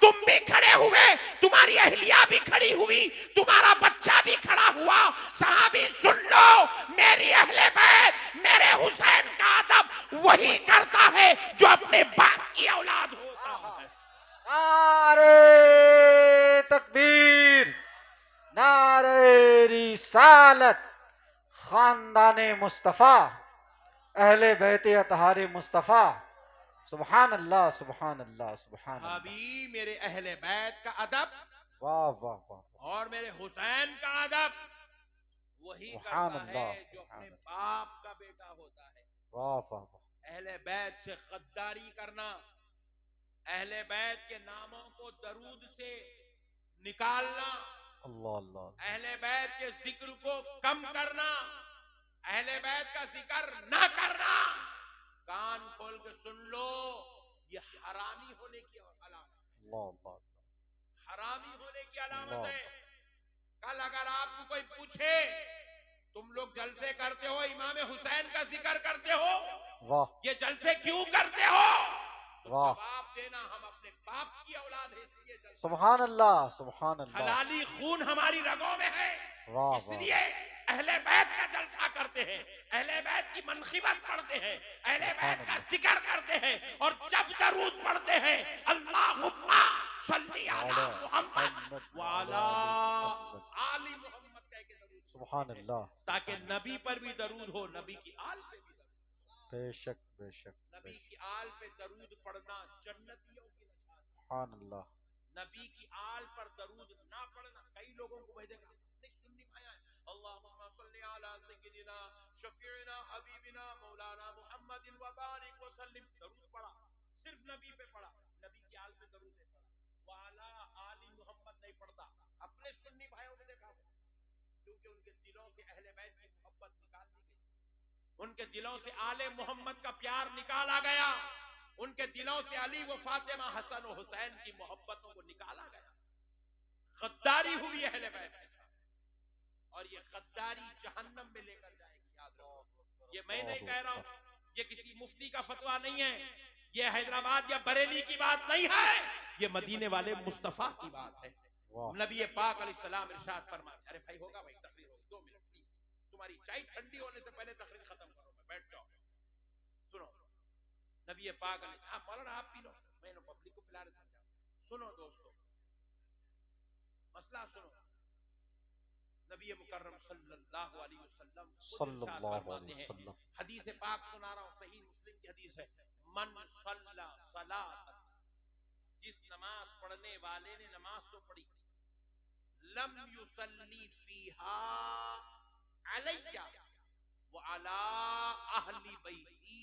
[SPEAKER 1] तुम भी खड़े हुए, तुम्हारी अहलिया भी खड़ी हुई, तुम्हारा बच्चा भी खड़ा हुआ। सहाबी सुन लो, मेरी अहले बैत, मेरे हुसैन का अदब वही करता है जो अपने बाप की औलाद होता है।
[SPEAKER 3] नारे तकबीर, नारे रिसालत, खानदाने मुस्तफा, अहले बैते अतहारे मुस्तफा। सुभान अल्लाह, सुभान अल्लाह, सुभान अल्लाह।
[SPEAKER 1] अभी मेरे अहले बैत का अदब,
[SPEAKER 3] वाह वाह वाह।
[SPEAKER 1] और मेरे हुसैन का अदब वही
[SPEAKER 3] सुभान
[SPEAKER 1] करता
[SPEAKER 3] अल्लाह,
[SPEAKER 1] है जो
[SPEAKER 3] सुभान
[SPEAKER 1] अपने बाप का बेटा होता है।
[SPEAKER 3] वाह वाह वाह।
[SPEAKER 1] अहले बैत से गद्दारी करना, अहले बैत के नामों को दरूद से निकालना,
[SPEAKER 3] अल्लाह अल्लाह।
[SPEAKER 1] अहले बैत के जिक्र को कम करना, अहले बैत का जिक्र ना करना, कान खोल के सुन लो, ये हरामी होने की अलामत है।
[SPEAKER 3] अल्लाह अल्लाह।
[SPEAKER 1] हरामी होने की अलामत
[SPEAKER 3] अल्लाह।
[SPEAKER 1] है। कल अगर आपको कोई पूछे तुम लोग जलसे करते हो, इमाम हुसैन का जिक्र करते हो,
[SPEAKER 3] वाह
[SPEAKER 1] ये जलसे क्यों करते हो, तो
[SPEAKER 3] वाह।
[SPEAKER 1] जवाब देना हम अपने बाप की औलाद है इसलिए जलसे।
[SPEAKER 3] सुभान अल्लाह, सुभान अल्लाह।
[SPEAKER 1] हलाली खून हमारी रगों में है,
[SPEAKER 3] वाह वाह।
[SPEAKER 1] इसलिए अहले बैत का जलसा करते हैं, अहले बैत की मनखिबत पढ़ते हैं, अहले बैत का जिक्र करते हैं, और जब दरूद पढ़ते हैं अल्लाहुम्मा सल्ली अला मुहम्मद व अला आली मुहम्मद कह के दरूद,
[SPEAKER 3] सुभान अल्लाह।
[SPEAKER 1] ताकि नबी पर भी दरूद हो, नबी की आल पे भी दरूद।
[SPEAKER 3] बेशक बेशक
[SPEAKER 1] नबी
[SPEAKER 3] बेशक।
[SPEAKER 1] की आल पे दरूद पढ़ना जन्नतियों की निशानी।
[SPEAKER 3] सुभान अल्लाह।
[SPEAKER 1] नबी की आल पर दरूद ना पढ़ना, कई लोगों को वही देखा नहीं सुन्नी भाई आए, अल्लाहुम्मा सल्ली अला सय्यिदिना शफीइना हबीबिना मौलाना मुहम्मदिन व बारिक व सल्लिम, दरूद पढ़ा, सिर्फ नबी पे पढ़ा, नबी की आल पे दरूद नहीं पढ़ा, वाला आली मुहम्मद नहीं पढ़ता। अपने सुन्नी भाइयों ने देखा, क्योंकि उनके दिलों से अहले बैत की मोहब्बत निकाल दी गई, उनके दिलों से आले मोहम्मद का प्यार निकाला गया, उनके दिलों से अली व फातिमा हसन और हुसैन की मोहब्बतों को निकाला गया। गद्दारी हुई अहले बैत के साथ, और ये गद्दारी जहन्नम में लेकर जाएगी, याद रखो। ये मैं नहीं कह रहा हूं, ये किसी मुफ्ती का फतवा नहीं है, ये हैदराबाद या बरेली की बात नहीं है, ये मदीने वाले मुस्तफा की बात है। नबी पाक अलैहिस्सलाम इरशाद फरमाते, अरे भाई होगा भाई, तकरीर होगी, 2 मिनट प्लीज, तुम्हारी चाय ठंडी होने से पहले तकरीर खत्म करो, मैं बैठ जाओ, सुनो। नबी पाक मौलाना आप पी लो, मैं पब्लिक को पिला रहे समझा। सुनो दोस्तों, मसला सुनो। नबी मुकर्रम सल्लल्लाहु अलैहि वसल्लम हदीस पाक सुना रहा हूं, सही मुस्लिम की हदीस है, मन सल्ला सलातन, जिस नमाज पढ़ने वाले ने नमाज तो पढ़ी, लम युसल्ली फीहा अलैया व अला अहली बैती,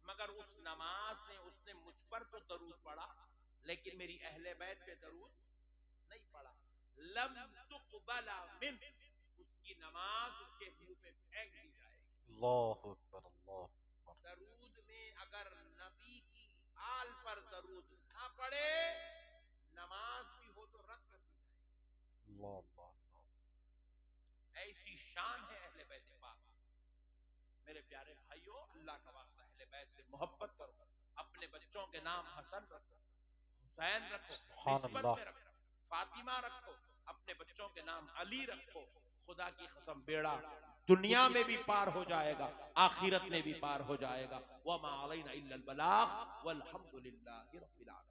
[SPEAKER 1] मगर उस नमाज ने उसने मुझ पर तो दरूद पढ़ा, लेकिन मेरी अहले बैत पे दरूद नहीं पढ़ा, लम तुक़बला मिन, उसकी नमाज उसके मुंह पे फेंक दी जाएगी।
[SPEAKER 3] अल्लाहु अकबर, अल्लाहु अकबर।
[SPEAKER 1] दरूद में अगर नबी की आल पर दरूद ना पढ़े, नमाज भी हो तो रद्द कर दी जाएगी।
[SPEAKER 3] अल्लाह अल्लाह।
[SPEAKER 1] ऐसी शान है अहले बैत पाक। मेरे प्यारे भाइयों, अल्लाह का वास्ता अहले बैत से मोहब्बत करो, अपने बच्चों के नाम हसन रखो, हुसैन रखो, निस्बत में रखो, फातिमा रखो, अपने बच्चों के नाम अली रखो। खुदा की कसम, बेड़ा दुनिया में भी पार हो जाएगा, आखिरत में भी पार हो जाएगा। वमा अलैना इल्लल बलाग वल्हम्दुलिल्लाहि रब्बिल आलमीन।